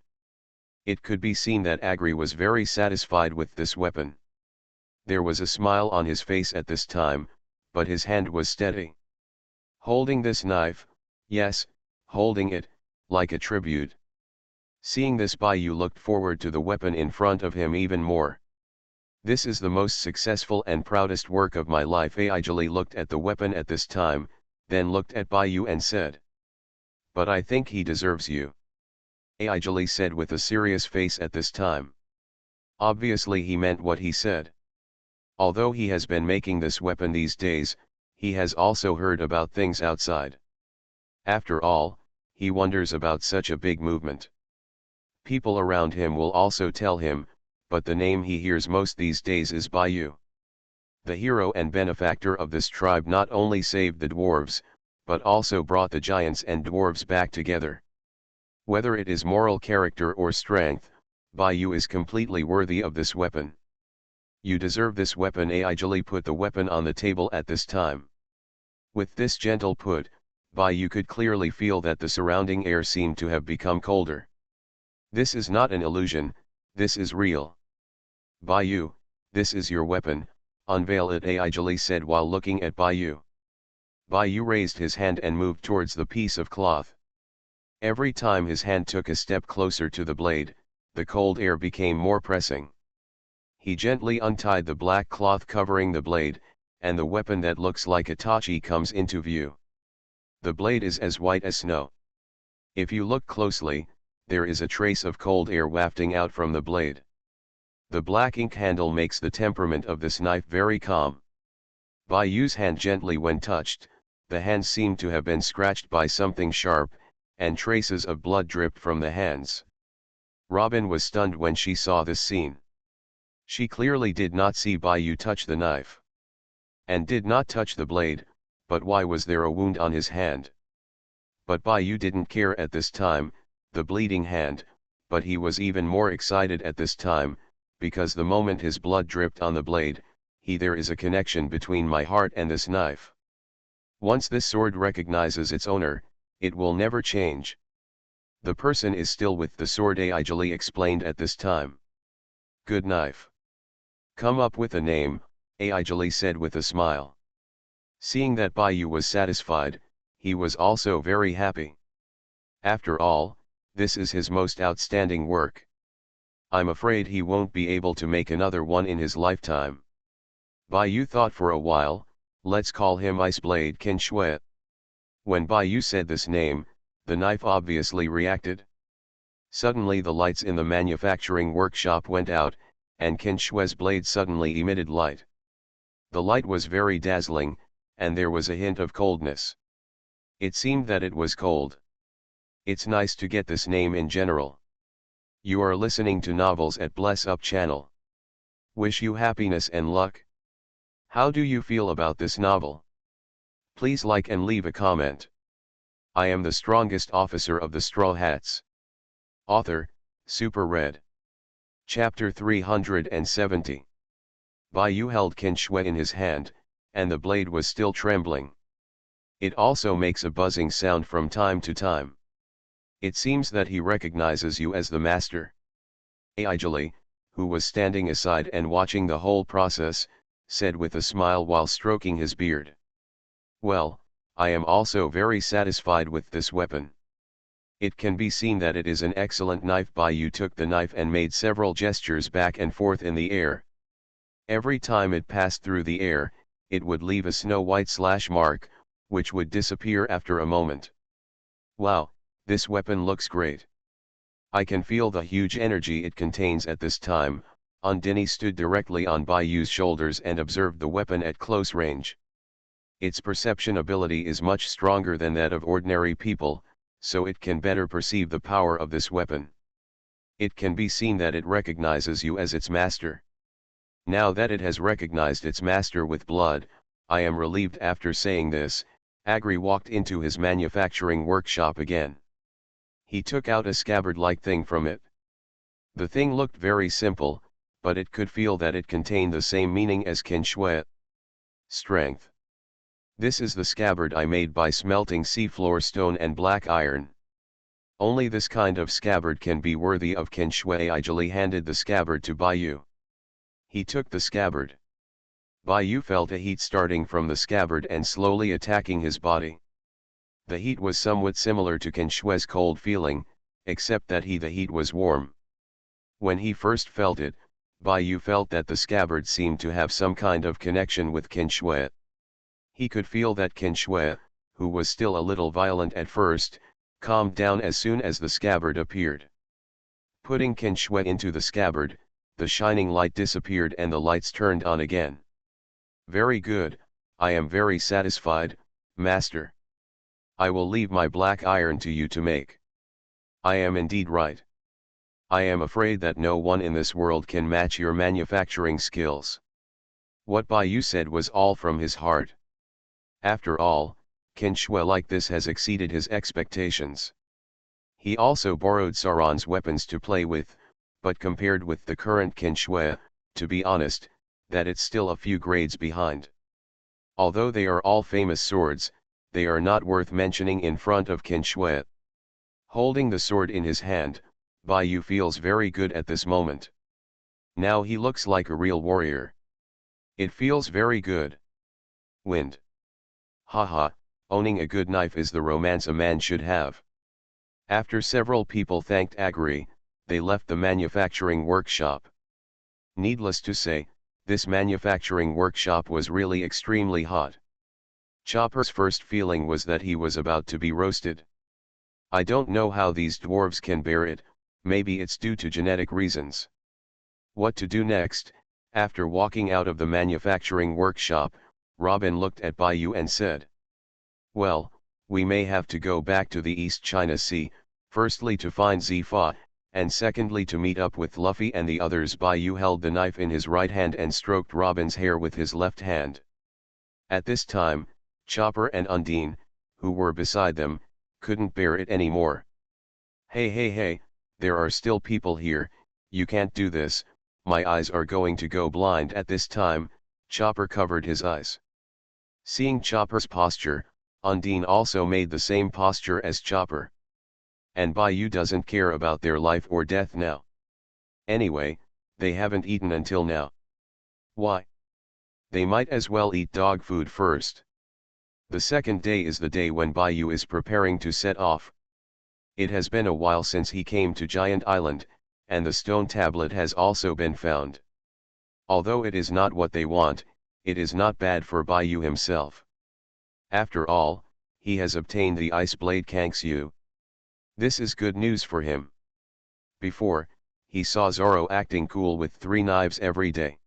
It could be seen that Agri was very satisfied with this weapon. There was a smile on his face at this time, but his hand was steady. Holding this knife, yes, holding it, like a tribute. Seeing this, Bayou looked forward to the weapon in front of him even more. This is the most successful and proudest work of my life. Aijali looked at the weapon at this time, then looked at Bayou and said. But I think he deserves you. Aijali said with a serious face at this time. Obviously he meant what he said. Although he has been making this weapon these days, he has also heard about things outside. After all, he wonders about such a big movement. People around him will also tell him, but the name he hears most these days is Bayou. The hero and benefactor of this tribe not only saved the dwarves, but also brought the giants and dwarves back together. Whether it is moral character or strength, Bayou is completely worthy of this weapon. You deserve this weapon. Aijali put the weapon on the table at this time. With this gentle put, Bayou could clearly feel that the surrounding air seemed to have become colder. This is not an illusion, this is real. Bayou, this is your weapon, unveil it, Aijali said while looking at Bayou. Bayou raised his hand and moved towards the piece of cloth. Every time his hand took a step closer to the blade, the cold air became more pressing. He gently untied the black cloth covering the blade, and the weapon that looks like a tachi comes into view. The blade is as white as snow. If you look closely, there is a trace of cold air wafting out from the blade. The black ink handle makes the temperament of this knife very calm. Bayou's hand gently when touched, the hand seemed to have been scratched by something sharp, and traces of blood dripped from the hands. Robin was stunned when she saw this scene. She clearly did not see Bai Yu touch the knife. And did not touch the blade, but why was there a wound on his hand? But Bai Yu didn't care at this time, the bleeding hand, but he was even more excited at this time, because the moment his blood dripped on the blade, there is a connection between my heart and this knife. Once this sword recognizes its owner, it will never change. The person is still with the sword, Aijali explained at this time. Good knife. Come up with a name, Aijali said with a smile. Seeing that Bai Yu was satisfied, he was also very happy. After all, this is his most outstanding work. I'm afraid he won't be able to make another one in his lifetime. Bai Yu thought for a while, let's call him Iceblade Qin Shui. When Bai Yu said this name, the knife obviously reacted. Suddenly the lights in the manufacturing workshop went out, and Qin Shui's blade suddenly emitted light. The light was very dazzling, and there was a hint of coldness. It seemed that it was cold. It's nice to get this name in general. You are listening to Novels at Bless Up channel. Wish you happiness and luck. How do you feel about this novel? Please like and leave a comment. I am the strongest officer of the Straw Hats. Author, Super Red. Chapter 370. Bai Yu held Qin Shui in his hand, and the blade was still trembling. It also makes a buzzing sound from time to time. It seems that he recognizes you as the master. Aijali, who was standing aside and watching the whole process, said with a smile while stroking his beard. Well, I am also very satisfied with this weapon. It can be seen that it is an excellent knife. Bai Yu took the knife and made several gestures back and forth in the air. Every time it passed through the air, it would leave a snow-white slash mark, which would disappear after a moment. Wow, this weapon looks great. I can feel the huge energy it contains at this time. Undini stood directly on Bai Yu's shoulders and observed the weapon at close range. Its perception ability is much stronger than that of ordinary people, so it can better perceive the power of this weapon. It can be seen that it recognizes you as its master. Now that it has recognized its master with blood, I am relieved. After saying this, Agri walked into his manufacturing workshop again. He took out a scabbard-like thing from it. The thing looked very simple, but it could feel that it contained the same meaning as Qin Shui. Strength. This is the scabbard I made by smelting seafloor stone and black iron. Only this kind of scabbard can be worthy of Qin Shui. Aijali handed the scabbard to Bai Yu. He took the scabbard. Bai Yu felt a heat starting from the scabbard and slowly attacking his body. The heat was somewhat similar to Qin Shui's cold feeling, except that the heat was warm. When he first felt it, Bai Yu felt that the scabbard seemed to have some kind of connection with Qin Shui. He could feel that Qin Shui, who was still a little violent at first, calmed down as soon as the scabbard appeared. Putting Qin Shui into the scabbard, the shining light disappeared and the lights turned on again. Very good, I am very satisfied, master. I will leave my black iron to you to make. I am indeed right. I am afraid that no one in this world can match your manufacturing skills. What Bai Yu said was all from his heart. After all, Qin Shui like this has exceeded his expectations. He also borrowed Sauron's weapons to play with, but compared with the current Qin Shui, to be honest, that it's still a few grades behind. Although they are all famous swords, they are not worth mentioning in front of Qin Shui. Holding the sword in his hand, Bai Yu feels very good at this moment. Now he looks like a real warrior. It feels very good. Wind. Haha, owning a good knife is the romance a man should have. After several people thanked Agri, they left the manufacturing workshop. Needless to say, this manufacturing workshop was really extremely hot. Chopper's first feeling was that he was about to be roasted. I don't know how these dwarves can bear it, maybe it's due to genetic reasons. What to do next? After walking out of the manufacturing workshop, Robin looked at Bai Yu and said, "Well, We may have to go back to the East China Sea, firstly to find Zifa, and secondly to meet up with Luffy and the others. Bai Yu held the knife in his right hand and stroked Robin's hair with his left hand. At this time, Chopper and Undine, who were beside them, couldn't bear it anymore. Hey, there are still people here, you can't do this, my eyes are going to go blind. At this time, Chopper covered his eyes. Seeing Chopper's posture, Undine also made the same posture as Chopper. And Bai Yu doesn't care about their life or death now. Anyway, they haven't eaten until now. Why? They might as well eat dog food first. The second day is the day when Bai Yu is preparing to set off. It has been a while since he came to Giant Island, and the stone tablet has also been found. Although it is not what they want, it is not bad for Bai Yu himself. After all, he has obtained the Ice Blade Kangxu. This is good news for him. Before, he saw Zoro acting cool with 3 knives every day.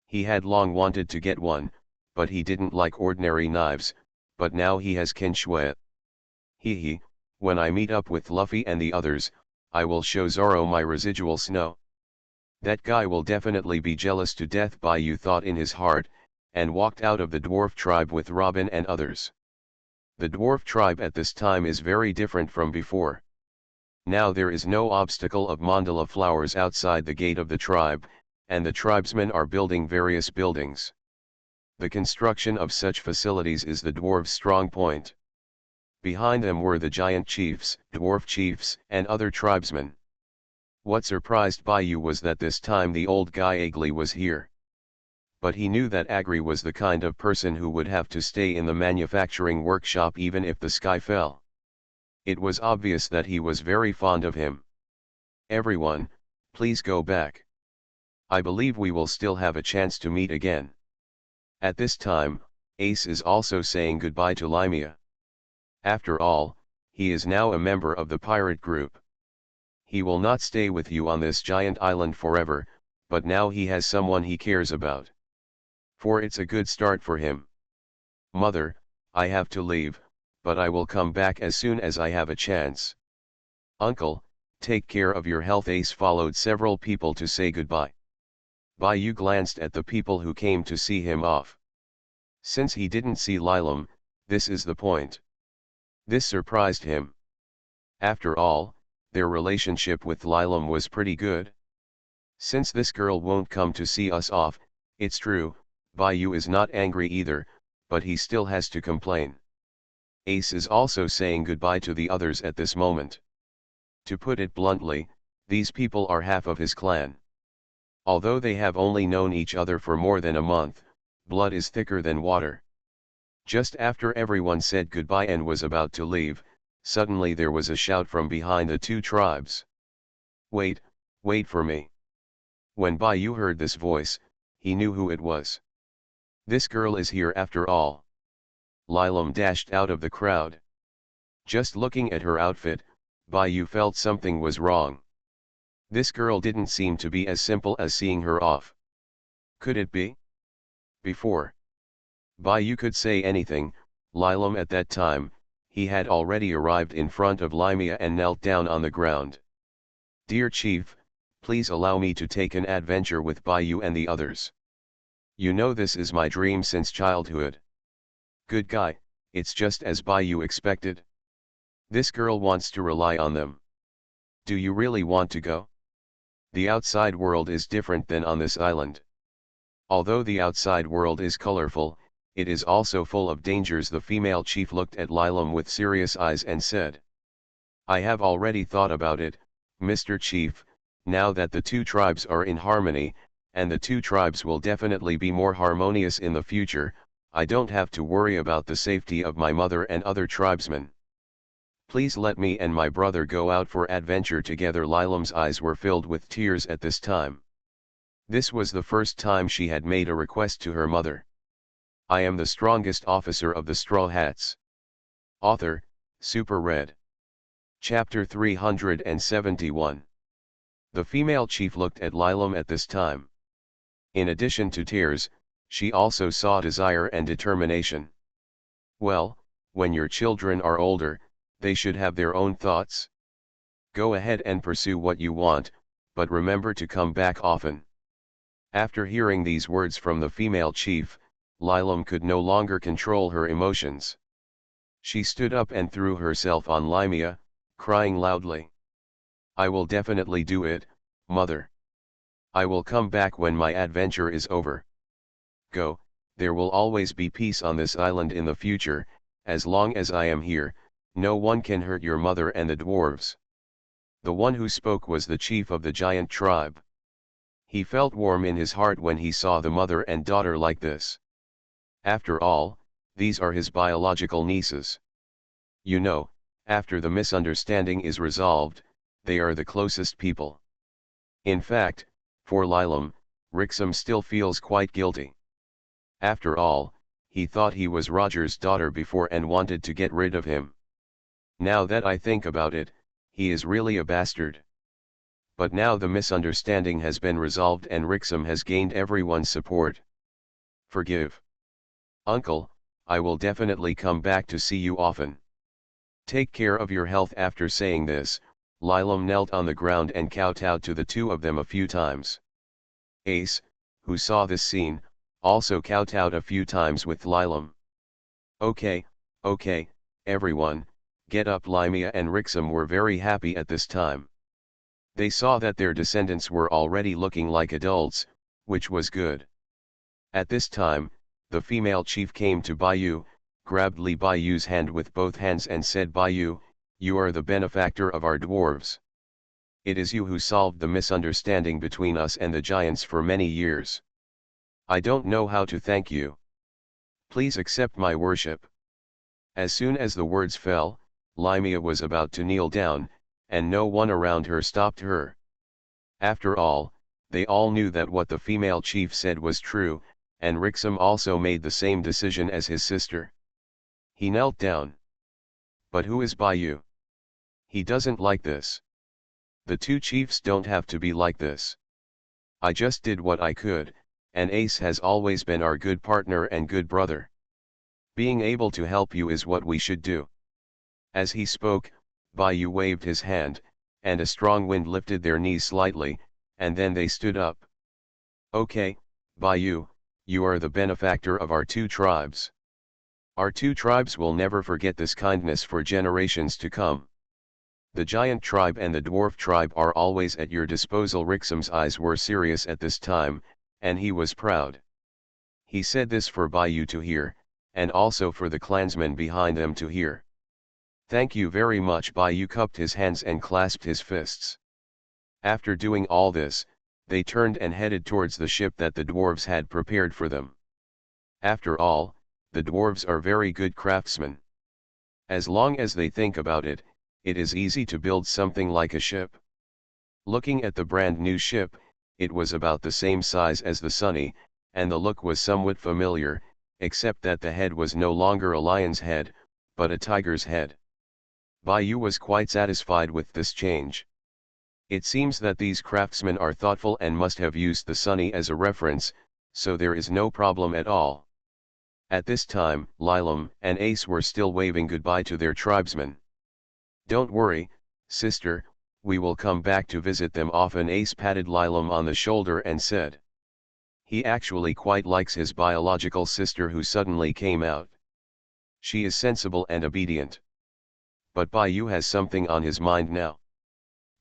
He had long wanted to get one, but he didn't like ordinary knives, but now he has Kinshue. Hee, when I meet up with Luffy and the others, I will show Zoro my residual snow. That guy will definitely be jealous to death, Bai Yu thought in his heart, and walked out of the dwarf tribe with Robin and others. The dwarf tribe at this time is very different from before. Now there is no obstacle of mandala flowers outside the gate of the tribe, and the tribesmen are building various buildings. The construction of such facilities is the dwarves' strong point. Behind them were the giant chiefs, dwarf chiefs, and other tribesmen. What surprised Bai Yu was that this time the old guy Agli was here. But he knew that Agri was the kind of person who would have to stay in the manufacturing workshop even if the sky fell. It was obvious that he was very fond of him. Everyone, please go back. I believe we will still have a chance to meet again. At this time, Ace is also saying goodbye to Limia. After all, he is now a member of the pirate group. He will not stay with you on this giant island forever, but now he has someone he cares about. For it's a good start for him. Mother, I have to leave, but I will come back as soon as I have a chance. Uncle, take care of your health. Ace followed several people to say goodbye. Bai Yu glanced at the people who came to see him off. Since he didn't see Lilam, this is the point. This surprised him. After all, their relationship with Lilam was pretty good. Since this girl won't come to see us off, it's true, Bai Yu is not angry either, but he still has to complain. Ace is also saying goodbye to the others at this moment. To put it bluntly, these people are half of his clan. Although they have only known each other for more than a month, blood is thicker than water. Just after everyone said goodbye and was about to leave, suddenly there was a shout from behind the 2 tribes. Wait for me. When Bai Yu heard this voice, he knew who it was. This girl is here after all. Lilam dashed out of the crowd. Just looking at her outfit, Bai Yu felt something was wrong. This girl didn't seem to be as simple as seeing her off. Could it be? Before Bai Yu could say anything, Lilam at that time, he had already arrived in front of Limia and knelt down on the ground. Dear Chief, please allow me to take an adventure with Bai Yu and the others. You know this is my dream since childhood. Good guy, it's just as Bai Yu expected. This girl wants to rely on them. Do you really want to go? The outside world is different than on this island. Although the outside world is colorful, it is also full of dangers. The female chief looked at Lilam with serious eyes and said, I have already thought about it, Mr. Chief, now that the 2 tribes are in harmony, and the 2 tribes will definitely be more harmonious in the future, I don't have to worry about the safety of my mother and other tribesmen. Please let me and my brother go out for adventure together. Lilam's eyes were filled with tears at this time. This was the first time she had made a request to her mother. I am the strongest officer of the Straw Hats. Author, Super Red. Chapter 371. The female chief looked at Lilam at this time. In addition to tears, she also saw desire and determination. Well, When your children are older, they should have their own thoughts. Go ahead and pursue what you want, but remember to come back often. After hearing these words from the female chief, Lilam could no longer control her emotions. She stood up and threw herself on Limia, crying loudly. I will definitely do it, mother. I will come back when my adventure is over. Go, there will always be peace on this island in the future. As long as I am here, no one can hurt your mother and the dwarves. The one who spoke was the chief of the giant tribe. He felt warm in his heart when he saw the mother and daughter like this. After all, these are his biological nieces. You know, after the misunderstanding is resolved, they are the closest people. In fact, for Lilam, Rixum still feels quite guilty. After all, he thought he was Roger's daughter before and wanted to get rid of him. Now that I think about it, he is really a bastard. But now the misunderstanding has been resolved and Rixum has gained everyone's support. Forgive. Uncle, I will definitely come back to see you often. Take care of your health. After saying this, Lilam knelt on the ground and kowtowed to the two of them a few times. Ace, who saw this scene, also kowtowed a few times with Lilam. Okay, everyone, get up. Limia and Rixum were very happy at this time. They saw that their descendants were already looking like adults, which was good. At this time, the female chief came to Bayou, grabbed Li Bayou's hand with both hands and said, Bayou, you are the benefactor of our dwarves. It is you who solved the misunderstanding between us and the giants for many years. I don't know how to thank you. Please accept my worship. As soon as the words fell, Limia was about to kneel down, and no one around her stopped her. After all, they all knew that what the female chief said was true, and Rixum also made the same decision as his sister. He knelt down. But who is Bayou? He doesn't like this. The two chiefs don't have to be like this. I just did what I could, and Ace has always been our good partner and good brother. Being able to help you is what we should do. As he spoke, Bayou waved his hand, and a strong wind lifted their knees slightly, and then they stood up. Okay, Bayou, you are the benefactor of our two tribes. Our two tribes will never forget this kindness for generations to come. The giant tribe and the dwarf tribe are always at your disposal. Rixum's eyes were serious at this time, and he was proud. He said this for Bayou to hear, and also for the clansmen behind them to hear. Thank you very much. Bayou cupped his hands and clasped his fists. After doing all this, they turned and headed towards the ship that the dwarves had prepared for them. After all, the dwarves are very good craftsmen. As long as they think about it, it is easy to build something like a ship. Looking at the brand new ship, it was about the same size as the Sunny, and the look was somewhat familiar, except that the head was no longer a lion's head, but a tiger's head. Bayou was quite satisfied with this change. It seems that these craftsmen are thoughtful and must have used the Sunny as a reference, so there is no problem at all. At this time, Lilam and Ace were still waving goodbye to their tribesmen. Don't worry, sister, we will come back to visit them often. Ace patted Lilam on the shoulder and said. He actually quite likes his biological sister who suddenly came out. She is sensible and obedient. But Bayou has something on his mind now.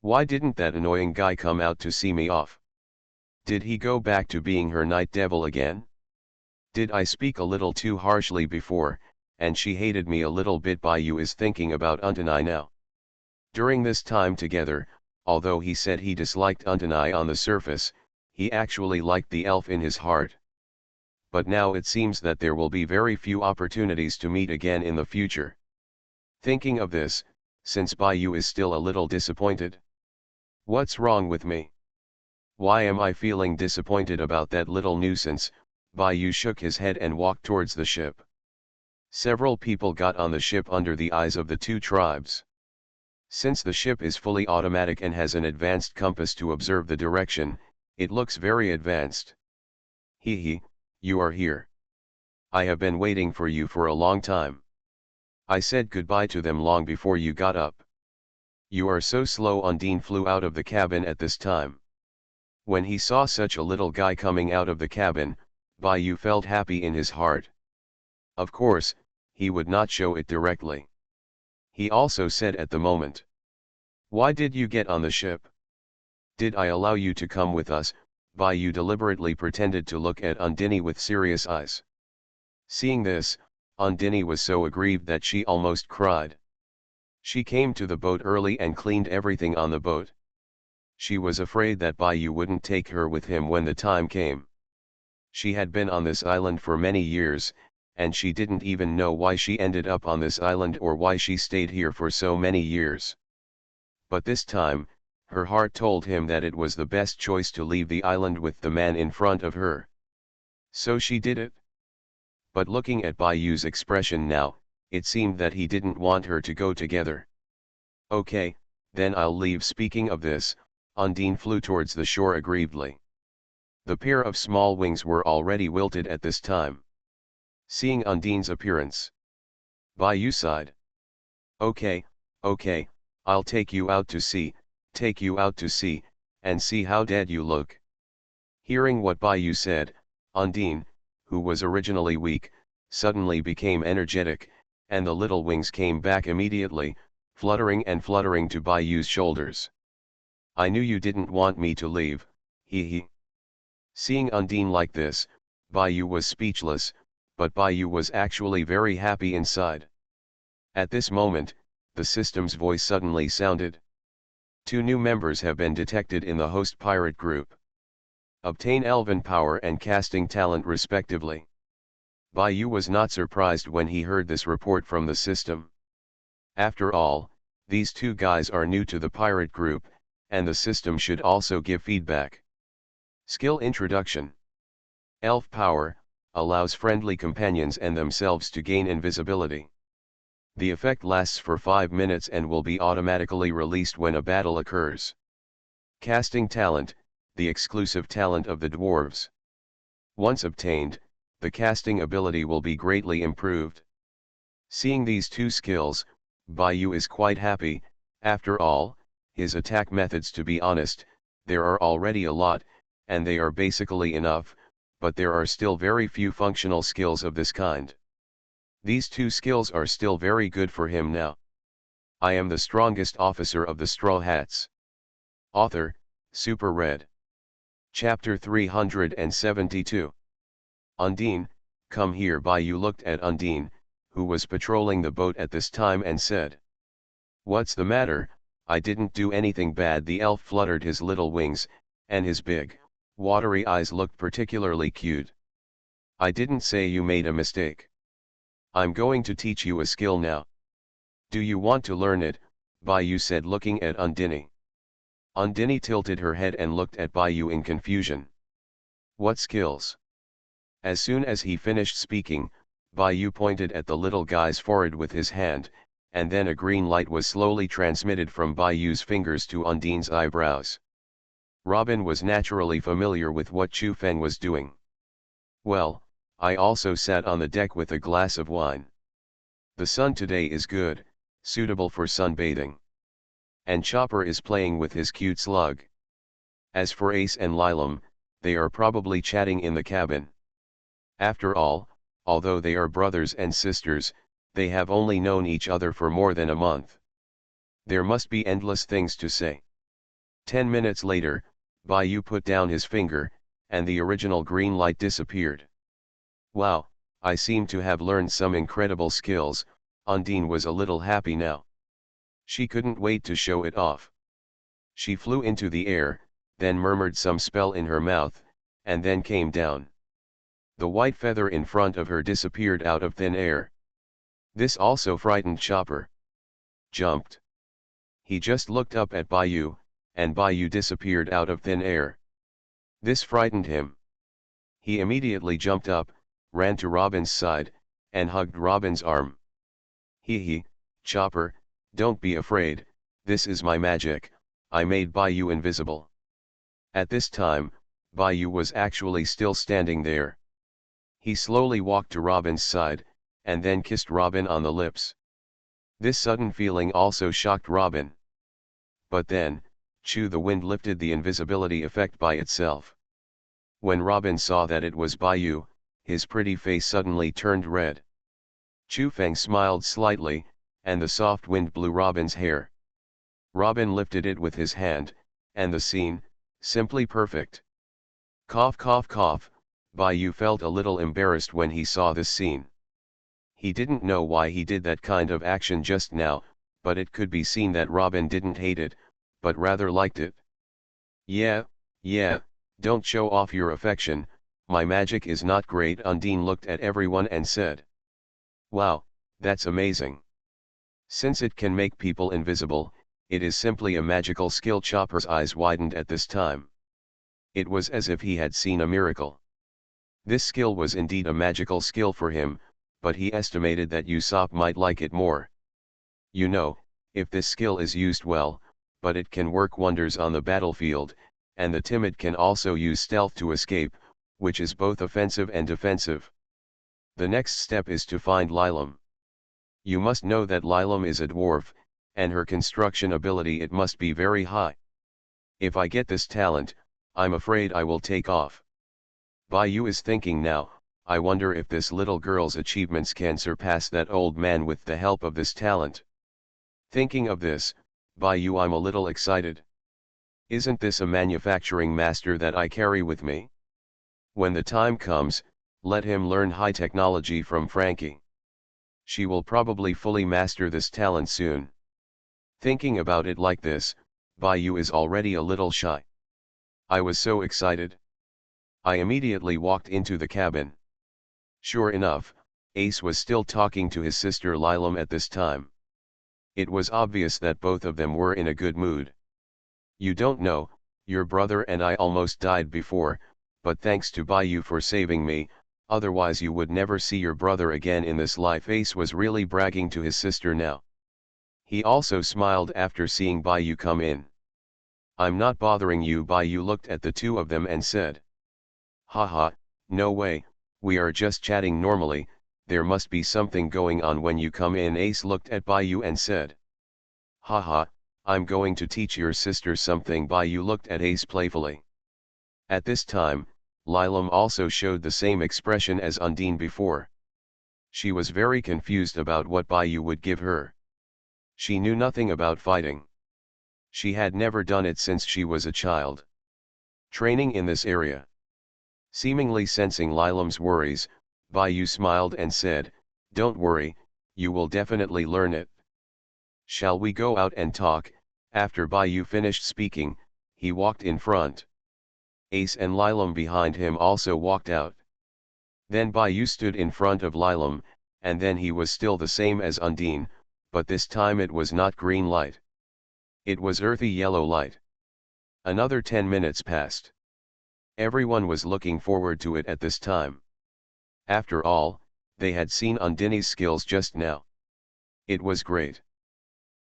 Why didn't that annoying guy come out to see me off? Did he go back to being her night devil again? Did I speak a little too harshly before, and she hated me a little bit? Bayou is thinking about Untanai now. During this time together, although he said he disliked Untanai on the surface, he actually liked the elf in his heart. But now it seems that there will be very few opportunities to meet again in the future. Thinking of this, since Bayou is still a little disappointed. What's wrong with me? Why am I feeling disappointed about that little nuisance? Bayou shook his head and walked towards the ship. Several people got on the ship under the eyes of the two tribes. Since the ship is fully automatic and has an advanced compass to observe the direction, it looks very advanced. Hee, you are here. I have been waiting for you for a long time. I said goodbye to them long before you got up. You are so slow. Undine flew out of the cabin at this time. When he saw such a little guy coming out of the cabin, Bayou felt happy in his heart. Of course, he would not show it directly. He also said at the moment, "Why did you get on the ship? Did I allow you to come with us?" Bayou deliberately pretended to look at Undine with serious eyes. Seeing this, Undine was so aggrieved that she almost cried. She came to the boat early and cleaned everything on the boat. She was afraid that Bayou wouldn't take her with him when the time came. She had been on this island for many years, and she didn't even know why she ended up on this island or why she stayed here for so many years. But this time, her heart told him that it was the best choice to leave the island with the man in front of her. So she did it. But looking at Bayou's expression now, it seemed that he didn't want her to go together. "Okay, then I'll leave." Speaking of this, Undine flew towards the shore aggrievedly. The pair of small wings were already wilted at this time. Seeing Undine's appearance, Bayou sighed. Okay, I'll take you out to sea, and see how dead you look." Hearing what Bayou said, Undine, who was originally weak, suddenly became energetic, and the little wings came back immediately, fluttering to Bayou's shoulders. "I knew you didn't want me to leave, he." Seeing Undine like this, Bayou was speechless, but Bayou was actually very happy inside. At this moment, the system's voice suddenly sounded. "2 new members have been detected in the host pirate group. Obtain elven power and casting talent respectively." Bayou was not surprised when he heard this report from the system. After all, these 2 guys are new to the pirate group, and the system should also give feedback. Skill introduction. Elf power allows friendly companions and themselves to gain invisibility. The effect lasts for 5 minutes and will be automatically released when a battle occurs. Casting talent, the exclusive talent of the dwarves. Once obtained, the casting ability will be greatly improved. Seeing these 2 skills, Bayou is quite happy. After all, his attack methods, to be honest, there are already a lot, and they are basically enough, but there are still very few functional skills of this kind. These 2 skills are still very good for him now. I am the strongest officer of the Straw Hats. Author, Super Red. Chapter 372. Undine, come here. Bayou looked at Undine, who was patrolling the boat at this time, and said, "What's the matter? I didn't do anything bad." The elf fluttered his little wings, and his big, watery eyes looked particularly cute. "I didn't say you made a mistake. I'm going to teach you a skill now. Do you want to learn it?" Bayou said, looking at Undine. Undine tilted her head and looked at Bayou in confusion. "What skills?" As soon as he finished speaking, Bayou pointed at the little guy's forehead with his hand, and then a green light was slowly transmitted from Bayou's fingers to Undine's eyebrows. Robin was naturally familiar with what Chu Feng was doing. "Well, I also sat on the deck with a glass of wine. The sun today is good, suitable for sunbathing. And Chopper is playing with his cute slug. As for Ace and Lilam, they are probably chatting in the cabin. After all, although they are brothers and sisters, they have only known each other for more than a month. There must be endless things to say." 10 minutes later, Bayou put down his finger, and the original green light disappeared. "Wow, I seem to have learned some incredible skills." Undine was a little happy now. She couldn't wait to show it off. She flew into the air, then murmured some spell in her mouth, and then came down. The white feather in front of her disappeared out of thin air. This also frightened Chopper. Jumped. He just looked up at Bayou, and Bayou disappeared out of thin air. This frightened him. He immediately jumped up, ran to Robin's side, and hugged Robin's arm. "Hee, Chopper, don't be afraid, this is my magic, I made Bayou invisible." At this time, Bayou was actually still standing there. He slowly walked to Robin's side, and then kissed Robin on the lips. This sudden feeling also shocked Robin. But then, the wind lifted the invisibility effect by itself. When Robin saw that it was Baiyu, his pretty face suddenly turned red. Feng smiled slightly, and the soft wind blew Robin's hair. Robin lifted it with his hand, and the scene, simply perfect. Cough cough cough, Baiyu felt a little embarrassed when he saw this scene. He didn't know why he did that kind of action just now, but it could be seen that Robin didn't hate it, but rather liked it. Yeah, don't show off your affection, my magic is not great. Undine looked at everyone and said. Wow, that's amazing. Since it can make people invisible, it is simply a magical skill. Chopper's eyes widened at this time. It was as if he had seen a miracle. This skill was indeed a magical skill for him, but he estimated that Usopp might like it more. You know, if this skill is used well, but it can work wonders on the battlefield, and the timid can also use stealth to escape, which is both offensive and defensive. The next step is to find Lilam. You must know that Lilam is a dwarf, and her construction ability it must be very high. If I get this talent, I'm afraid I will take off. Baiyu is thinking now, I wonder if this little girl's achievements can surpass that old man with the help of this talent. Thinking of this, Baiyu, I'm a little excited. Isn't this a manufacturing master that I carry with me? When the time comes, let him learn high technology from Frankie. She will probably fully master this talent soon. Thinking about it like this, Baiyu is already a little shy. I was so excited. I immediately walked into the cabin. Sure enough, Ace was still talking to his sister Lilam at this time. It was obvious that both of them were in a good mood. You don't know, your brother and I almost died before, but thanks to Baiyu for saving me, otherwise you would never see your brother again in this life. Ace was really bragging to his sister now. He also smiled after seeing Baiyu come in. I'm not bothering you. Baiyu looked at the two of them and said. Haha, no way, we are just chatting normally, there must be something going on when you come in. Ace looked at Baiyu and said. Haha, I'm going to teach your sister something. Baiyu looked at Ace playfully. At this time, Lilam also showed the same expression as Undine before. She was very confused about what Baiyu would give her. She knew nothing about fighting. She had never done it since she was a child. Training in this area. Seemingly sensing Lilam's worries, Baiyu smiled and said, don't worry, you will definitely learn it. Shall we go out and talk? After Baiyu finished speaking, he walked in front. Ace and Lilam behind him also walked out. Then Baiyu stood in front of Lilam, and then he was still the same as Undine, but this time it was not green light. It was earthy yellow light. Another 10 minutes passed. Everyone was looking forward to it at this time. After all, they had seen Undine's skills just now. It was great.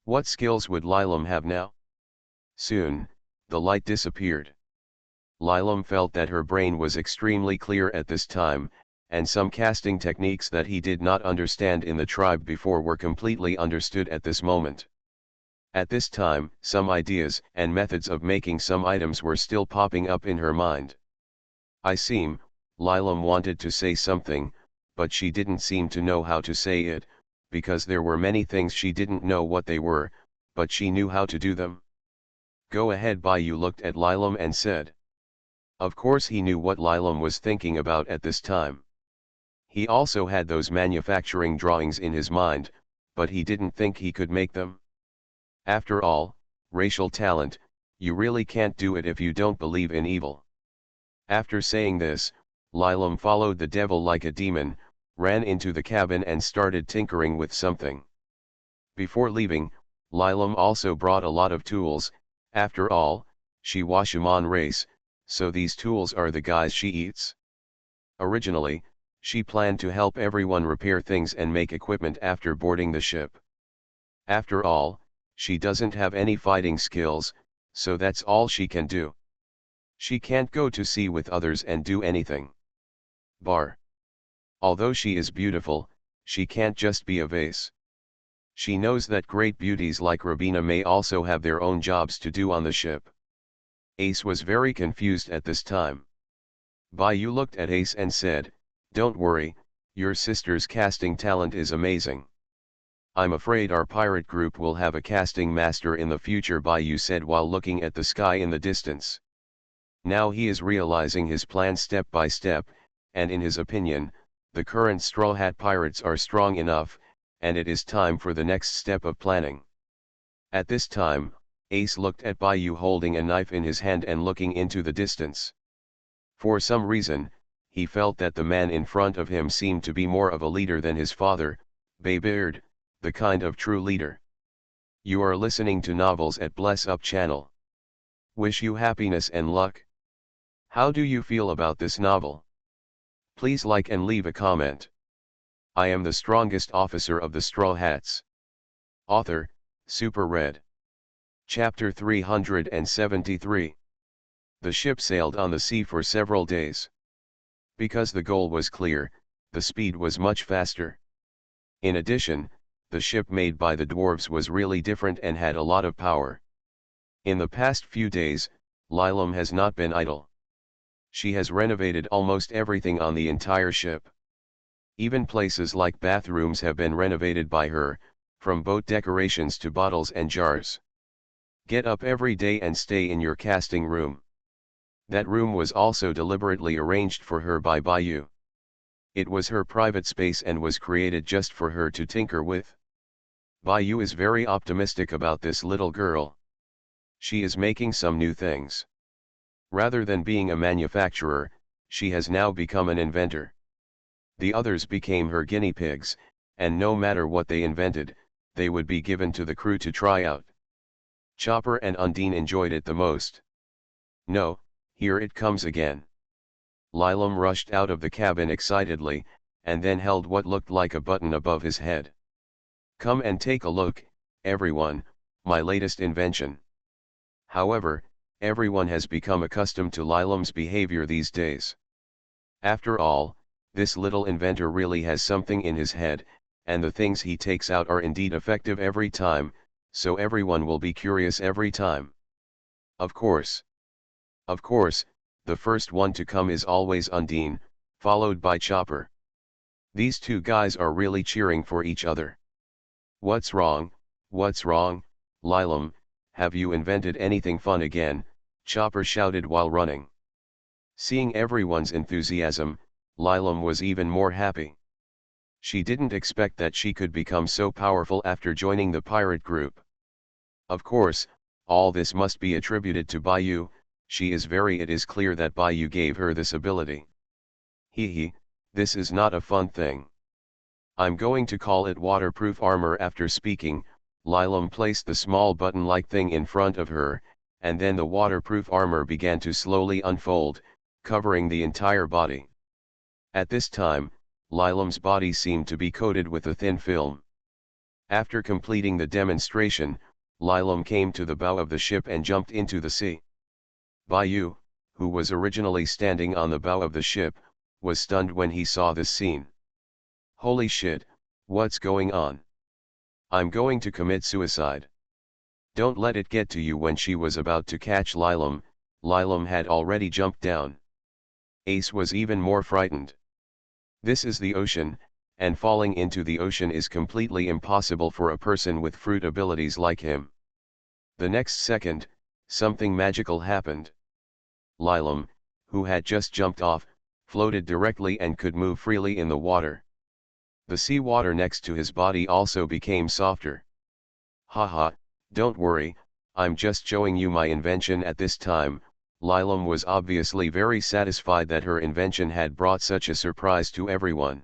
What skills would Lilam have now? Soon, the light disappeared. Lilam felt that her brain was extremely clear at this time, and some casting techniques that he did not understand in the tribe before were completely understood at this moment. At this time, some ideas and methods of making some items were still popping up in her mind. Lilam wanted to say something, but she didn't seem to know how to say it, because there were many things she didn't know what they were, but she knew how to do them. Go ahead. Baiyu looked at Lilam and said. Of course he knew what Lilam was thinking about at this time. He also had those manufacturing drawings in his mind, but he didn't think he could make them. After all, racial talent, you really can't do it if you don't believe in evil. After saying this, Lilam followed the devil like a demon, ran into the cabin and started tinkering with something. Before leaving, Lilam also brought a lot of tools. After all, she was shaman race, so these tools are the guys she eats. Originally, she planned to help everyone repair things and make equipment after boarding the ship. After all, she doesn't have any fighting skills, so that's all she can do. She can't go to sea with others and do anything. Although she is beautiful, she can't just be a vase. She knows that great beauties like Rabina may also have their own jobs to do on the ship. Ace was very confused at this time. Bayou looked at Ace and said, "Don't worry, your sister's casting talent is amazing. I'm afraid our pirate group will have a casting master in the future," Bayou said while looking at the sky in the distance. Now he is realizing his plan step by step, and in his opinion, the current Straw Hat Pirates are strong enough, and it is time for the next step of planning. At this time, Ace looked at Bayou holding a knife in his hand and looking into the distance. For some reason, he felt that the man in front of him seemed to be more of a leader than his father, Baybeard, the kind of true leader. You are listening to Novels at Bless Up channel. Wish you happiness and luck. How do you feel about this novel? Please like and leave a comment. I am the strongest officer of the Straw Hats. Author, Super Red. Chapter 373. The ship sailed on the sea for several days. Because the goal was clear, the speed was much faster. In addition, the ship made by the dwarves was really different and had a lot of power. In the past few days, Lilam has not been idle. She has renovated almost everything on the entire ship. Even places like bathrooms have been renovated by her, from boat decorations to bottles and jars. Get up every day and stay in your casting room. That room was also deliberately arranged for her by Bayou. It was her private space and was created just for her to tinker with. Bayou is very optimistic about this little girl. She is making some new things. Rather than being a manufacturer, she has now become an inventor. The others became her guinea pigs, and no matter what they invented, they would be given to the crew to try out. Chopper and Undine enjoyed it the most. No, here it comes again. Lilam rushed out of the cabin excitedly, and then held what looked like a button above his head. Come and take a look, everyone, my latest invention. However, everyone has become accustomed to Lilam's behavior these days. After all, this little inventor really has something in his head, and the things he takes out are indeed effective every time, so everyone will be curious every time. Of course, the first one to come is always Undine, followed by Chopper. These two guys are really cheering for each other. What's wrong, Lilam, have you invented anything fun again? Chopper shouted while running. Seeing everyone's enthusiasm, Lilam was even more happy. She didn't expect that she could become so powerful after joining the pirate group. Of course, all this must be attributed to Bayou. It is clear that Bayou gave her this ability. This is not a fun thing. I'm going to call it waterproof armor. After speaking, Lilam placed the small button-like thing in front of her, and then the waterproof armor began to slowly unfold, covering the entire body. At this time, Lilam's body seemed to be coated with a thin film. After completing the demonstration, Lilam came to the bow of the ship and jumped into the sea. Bayou, who was originally standing on the bow of the ship, was stunned when he saw this scene. Holy shit, what's going on? I'm going to commit suicide. Don't let it get to you. When she was about to catch Lilam, Lilam had already jumped down. Ace was even more frightened. This is the ocean, and falling into the ocean is completely impossible for a person with fruit abilities like him. The next second, something magical happened. Lilam, who had just jumped off, floated directly and could move freely in the water. The sea water next to his body also became softer. Haha, don't worry, I'm just showing you my invention at this time. Lilam was obviously very satisfied that her invention had brought such a surprise to everyone.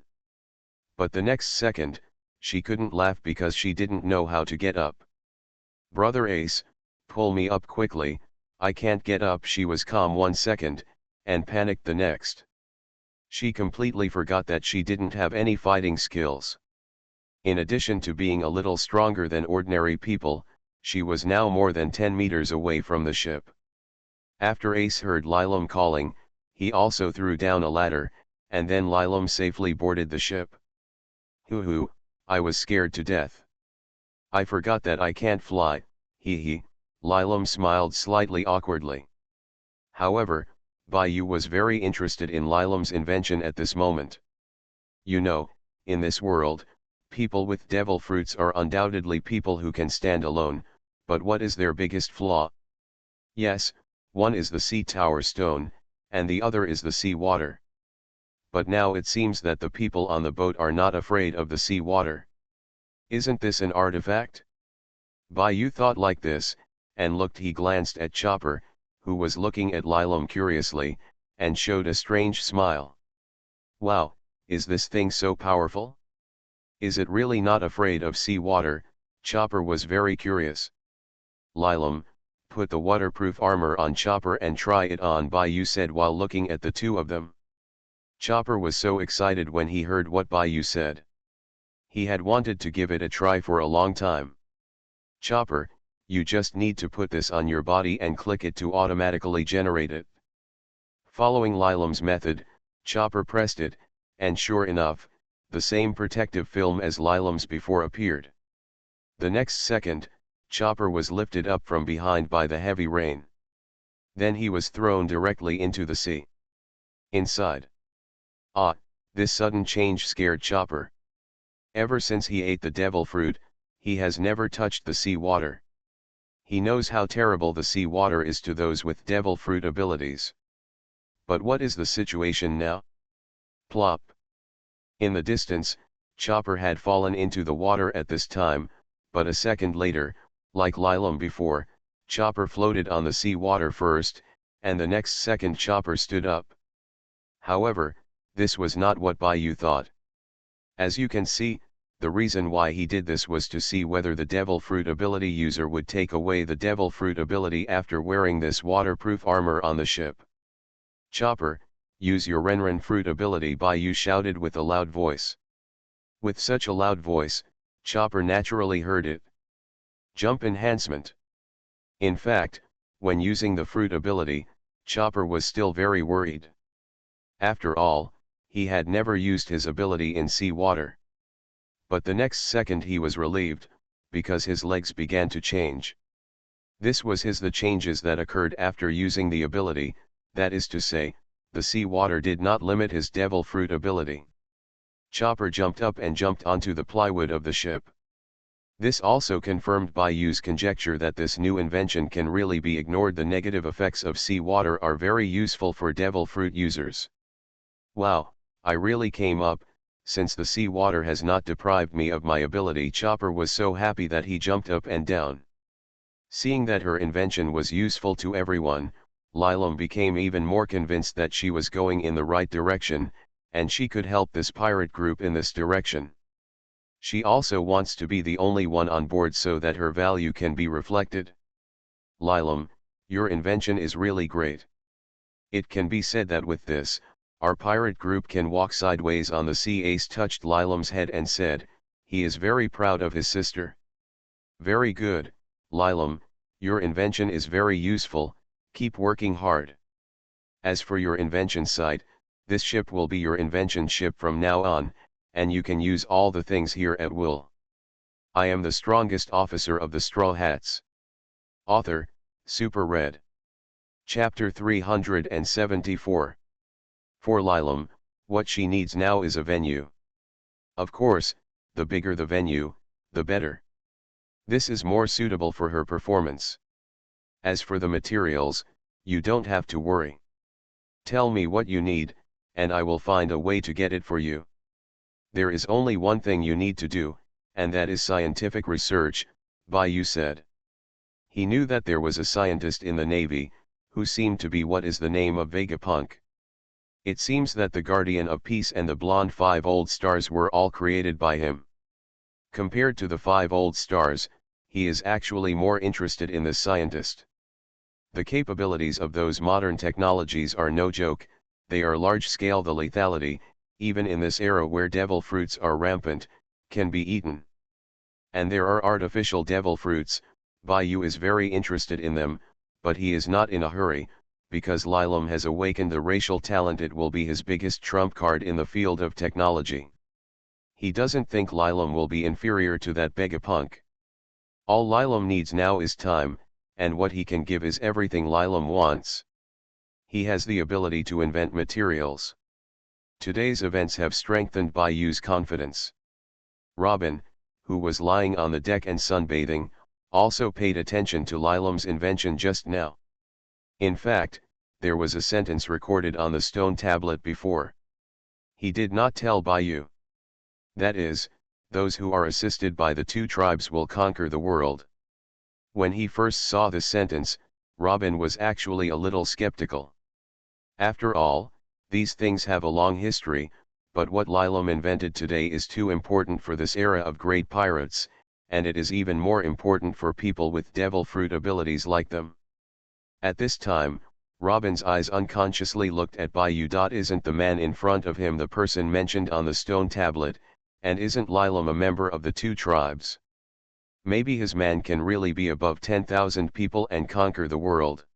But the next second, she couldn't laugh because she didn't know how to get up. Brother Ace, pull me up quickly, I can't get up. She was calm one second, and panicked the next. She completely forgot that she didn't have any fighting skills. In addition to being a little stronger than ordinary people, she was now more than 10 meters away from the ship. After Ace heard Lilam calling, he also threw down a ladder, and then Lilam safely boarded the ship. Hoo hoo, I was scared to death. I forgot that I can't fly, hee. Lilam smiled slightly awkwardly. However, Bai was very interested in Lilam's invention at this moment. You know, in this world, people with devil fruits are undoubtedly people who can stand alone, but what is their biggest flaw? Yes, one is the sea tower stone, and the other is the sea water. But now it seems that the people on the boat are not afraid of the sea water. Isn't this an artifact? Bai thought like this, and he glanced at Chopper, who was looking at Lilam curiously, and showed a strange smile. Wow, is this thing so powerful? Is it really not afraid of sea water? Chopper was very curious. Lilam, put the waterproof armor on Chopper and try it on, Bai said while looking at the two of them. Chopper was so excited when he heard what Bai said. He had wanted to give it a try for a long time. Chopper, you just need to put this on your body and click it to automatically generate it. Following Lilam's method, Chopper pressed it, and sure enough, the same protective film as Lilam's before appeared. The next second, Chopper was lifted up from behind by the heavy rain. Then he was thrown directly into the sea. Inside. This sudden change scared Chopper. Ever since he ate the devil fruit, he has never touched the sea water. He knows how terrible the sea water is to those with devil fruit abilities. But what is the situation now? Plop. In the distance, Chopper had fallen into the water at this time, but a second later, like Lilam before, Chopper floated on the sea water first, and the next second Chopper stood up. However, this was not what Bai thought. As you can see, the reason why he did this was to see whether the devil fruit ability user would take away the devil fruit ability after wearing this waterproof armor on the ship. Chopper, use your Renren fruit ability, Bai shouted with a loud voice. With such a loud voice, Chopper naturally heard it. Jump enhancement. In fact, when using the fruit ability, Chopper was still very worried. After all, he had never used his ability in sea water. But the next second he was relieved, because his legs began to change. This was the changes that occurred after using the ability, that is to say, the sea water did not limit his devil fruit ability. Chopper jumped up and jumped onto the plywood of the ship. This also confirmed Bai's conjecture that this new invention can really be ignored. The negative effects of sea water are very useful for devil fruit users. Wow, I really came up, since the sea water has not deprived me of my ability. Chopper was so happy that he jumped up and down. Seeing that her invention was useful to everyone, Lilam became even more convinced that she was going in the right direction, and she could help this pirate group in this direction. She also wants to be the only one on board so that her value can be reflected. Lilam, your invention is really great. It can be said that with this, our pirate group can walk sideways on the sea. Ace touched Lilam's head and said, he is very proud of his sister. Very good, Lilam, your invention is very useful, keep working hard. As for your invention site, this ship will be your invention ship from now on, and you can use all the things here at will. I am the strongest officer of the Straw Hats. Author, Super Red. Chapter 374. For Lilam, what she needs now is a venue. Of course, the bigger the venue, the better. This is more suitable for her performance. As for the materials, you don't have to worry. Tell me what you need, and I will find a way to get it for you. There is only one thing you need to do, and that is scientific research, Bai said. He knew that there was a scientist in the Navy, who seemed to be what is the name of Vegapunk. It seems that the Guardian of Peace and the Blonde 5 Old Stars were all created by him. Compared to the 5 Old Stars, he is actually more interested in this scientist. The capabilities of those modern technologies are no joke, they are large-scale. The lethality, even in this era where devil fruits are rampant, can be eaten. And there are artificial devil fruits. Bai is very interested in them, but he is not in a hurry, because Lilam has awakened the racial talent. It will be his biggest trump card in the field of technology. He doesn't think Lilam will be inferior to that Vegapunk. All Lilam needs now is time, and what he can give is everything Lilam wants. He has the ability to invent materials. Today's events have strengthened Bayu's confidence. Robin, who was lying on the deck and sunbathing, also paid attention to Lilam's invention just now. In fact, there was a sentence recorded on the stone tablet before. He did not tell Bayu. That is, those who are assisted by the two tribes will conquer the world. When he first saw this sentence, Robin was actually a little skeptical. After all, these things have a long history, but what Lilam invented today is too important for this era of great pirates, and it is even more important for people with devil fruit abilities like them. At this time, Robin's eyes unconsciously looked at Bayu. Isn't the man in front of him the person mentioned on the stone tablet, and isn't Lilam a member of the two tribes? Maybe his man can really be above 10,000 people and conquer the world.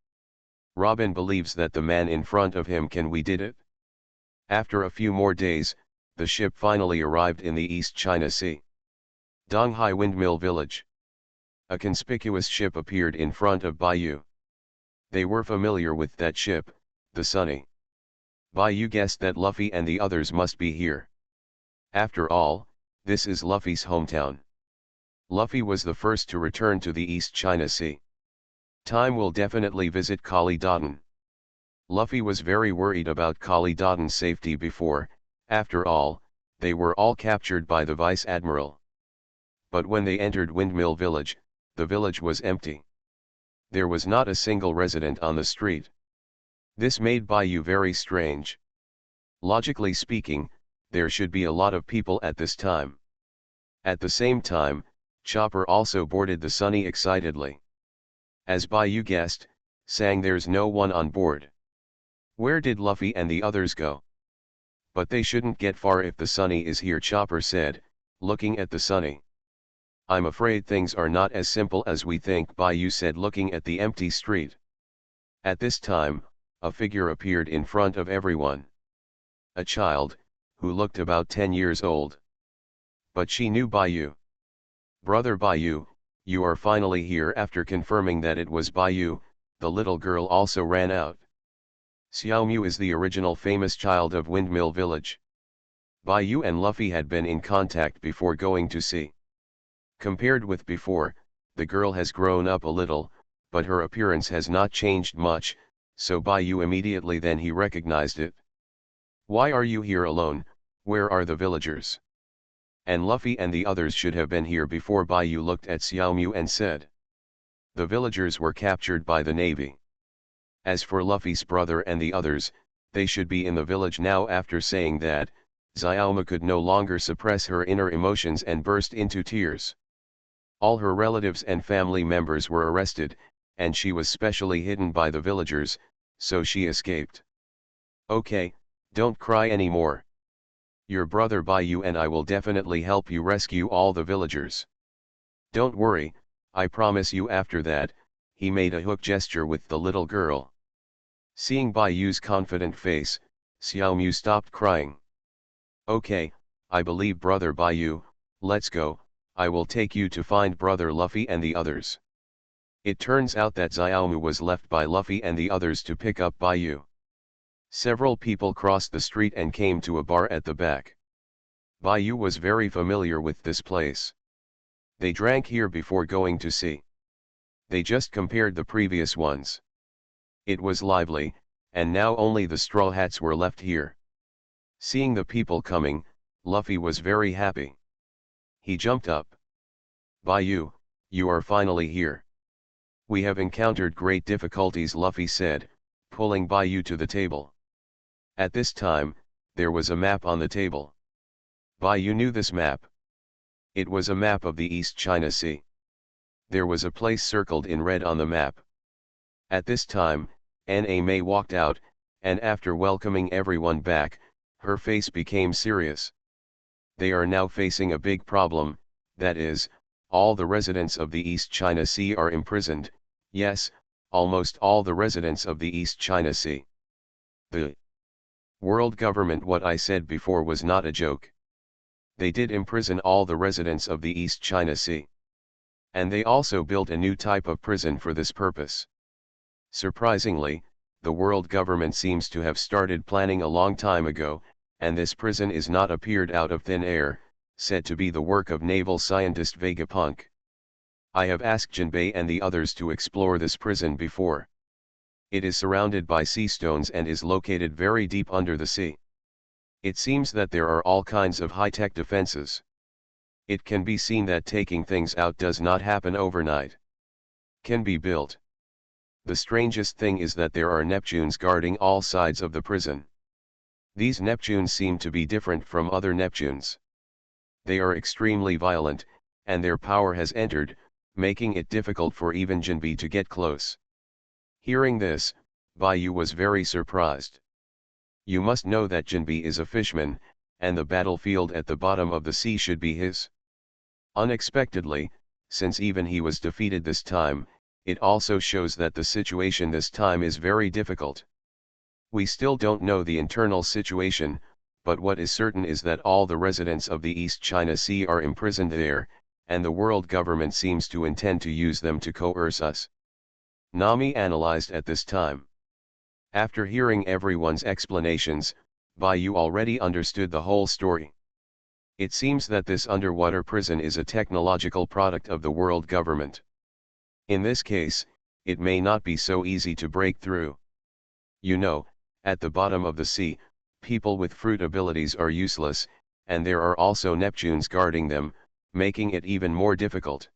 Robin believes that the man in front of him can. We did it. After a few more days, the ship finally arrived in the East China Sea. Donghai Windmill Village. A conspicuous ship appeared in front of Bayu. They were familiar with that ship, the Sunny. Bayu guessed that Luffy and the others must be here. After all, this is Luffy's hometown. Luffy was the first to return to the East China Sea. Time will definitely visit Kali-Dotun. Luffy was very worried about Kali-Dotun's safety before, after all, they were all captured by the Vice Admiral. But when they entered Windmill Village, the village was empty. There was not a single resident on the street. This made Bayu very strange. Logically speaking, there should be a lot of people at this time. At the same time, Chopper also boarded the Sunny excitedly. As Bayu guessed, saying there's no one on board. Where did Luffy and the others go? But they shouldn't get far if the Sunny is here, Chopper said, looking at the Sunny. I'm afraid things are not as simple as we think, Bayu said, looking at the empty street. At this time, a figure appeared in front of everyone. A child, who looked about 10 years old. But she knew Bayu. Brother Bayu, you are finally here. After confirming that it was Bayu, the little girl also ran out. Xiaomu is the original famous child of Windmill Village. Bayu and Luffy had been in contact before going to sea. Compared with before, the girl has grown up a little, but her appearance has not changed much, so Bayu immediately then he recognized it. Why are you here alone? Where are the villagers? And Luffy and the others should have been here before. Bayu looked at Xiaomu and said. The villagers were captured by the navy. As for Luffy's brother and the others, they should be in the village now. After saying that, Xiaomu could no longer suppress her inner emotions and burst into tears. All her relatives and family members were arrested, and she was specially hidden by the villagers, so she escaped. Okay, don't cry anymore. Your brother Bayu and I will definitely help you rescue all the villagers. Don't worry, I promise you. After that, he made a hook gesture with the little girl. Seeing Bayu's confident face, Xiaomu stopped crying. Okay, I believe brother Bayu, let's go, I will take you to find brother Luffy and the others. It turns out that Xiaomu was left by Luffy and the others to pick up Bayu. Several people crossed the street and came to a bar at the back. Bayu was very familiar with this place. They drank here before going to sea. They just compared the previous ones. It was lively, and now only the Straw Hats were left here. Seeing the people coming, Luffy was very happy. He jumped up. Bayu, you are finally here. We have encountered great difficulties, Luffy said, pulling Bayu to the table. At this time, there was a map on the table. Bayu knew this map. It was a map of the East China Sea. There was a place circled in red on the map. At this time, Na Mei walked out, and after welcoming everyone back, her face became serious. They are now facing a big problem, that is, all the residents of the East China Sea are imprisoned, yes, almost all the residents of the East China Sea. The world government, what I said before was not a joke. They did imprison all the residents of the East China Sea. And they also built a new type of prison for this purpose. Surprisingly, the world government seems to have started planning a long time ago, and this prison is not appeared out of thin air, said to be the work of naval scientist Vegapunk. I have asked Jinbei and the others to explore this prison before. It is surrounded by sea stones and is located very deep under the sea. It seems that there are all kinds of high-tech defenses. It can be seen that taking things out does not happen overnight. Can be built. The strangest thing is that there are Neptunes guarding all sides of the prison. These Neptunes seem to be different from other Neptunes. They are extremely violent, and their power has entered, making it difficult for even Jinbei to get close. Hearing this, Baiyu was very surprised. You must know that Jinbei is a fishman, and the battlefield at the bottom of the sea should be his. Unexpectedly, since even he was defeated this time, it also shows that the situation this time is very difficult. We still don't know the internal situation, but what is certain is that all the residents of the East China Sea are imprisoned there, and the world government seems to intend to use them to coerce us. Nami analyzed at this time. After hearing everyone's explanations, Baiyu already understood the whole story. It seems that this underwater prison is a technological product of the world government. In this case, it may not be so easy to break through. You know, at the bottom of the sea, people with fruit abilities are useless, and there are also Neptunes guarding them, making it even more difficult.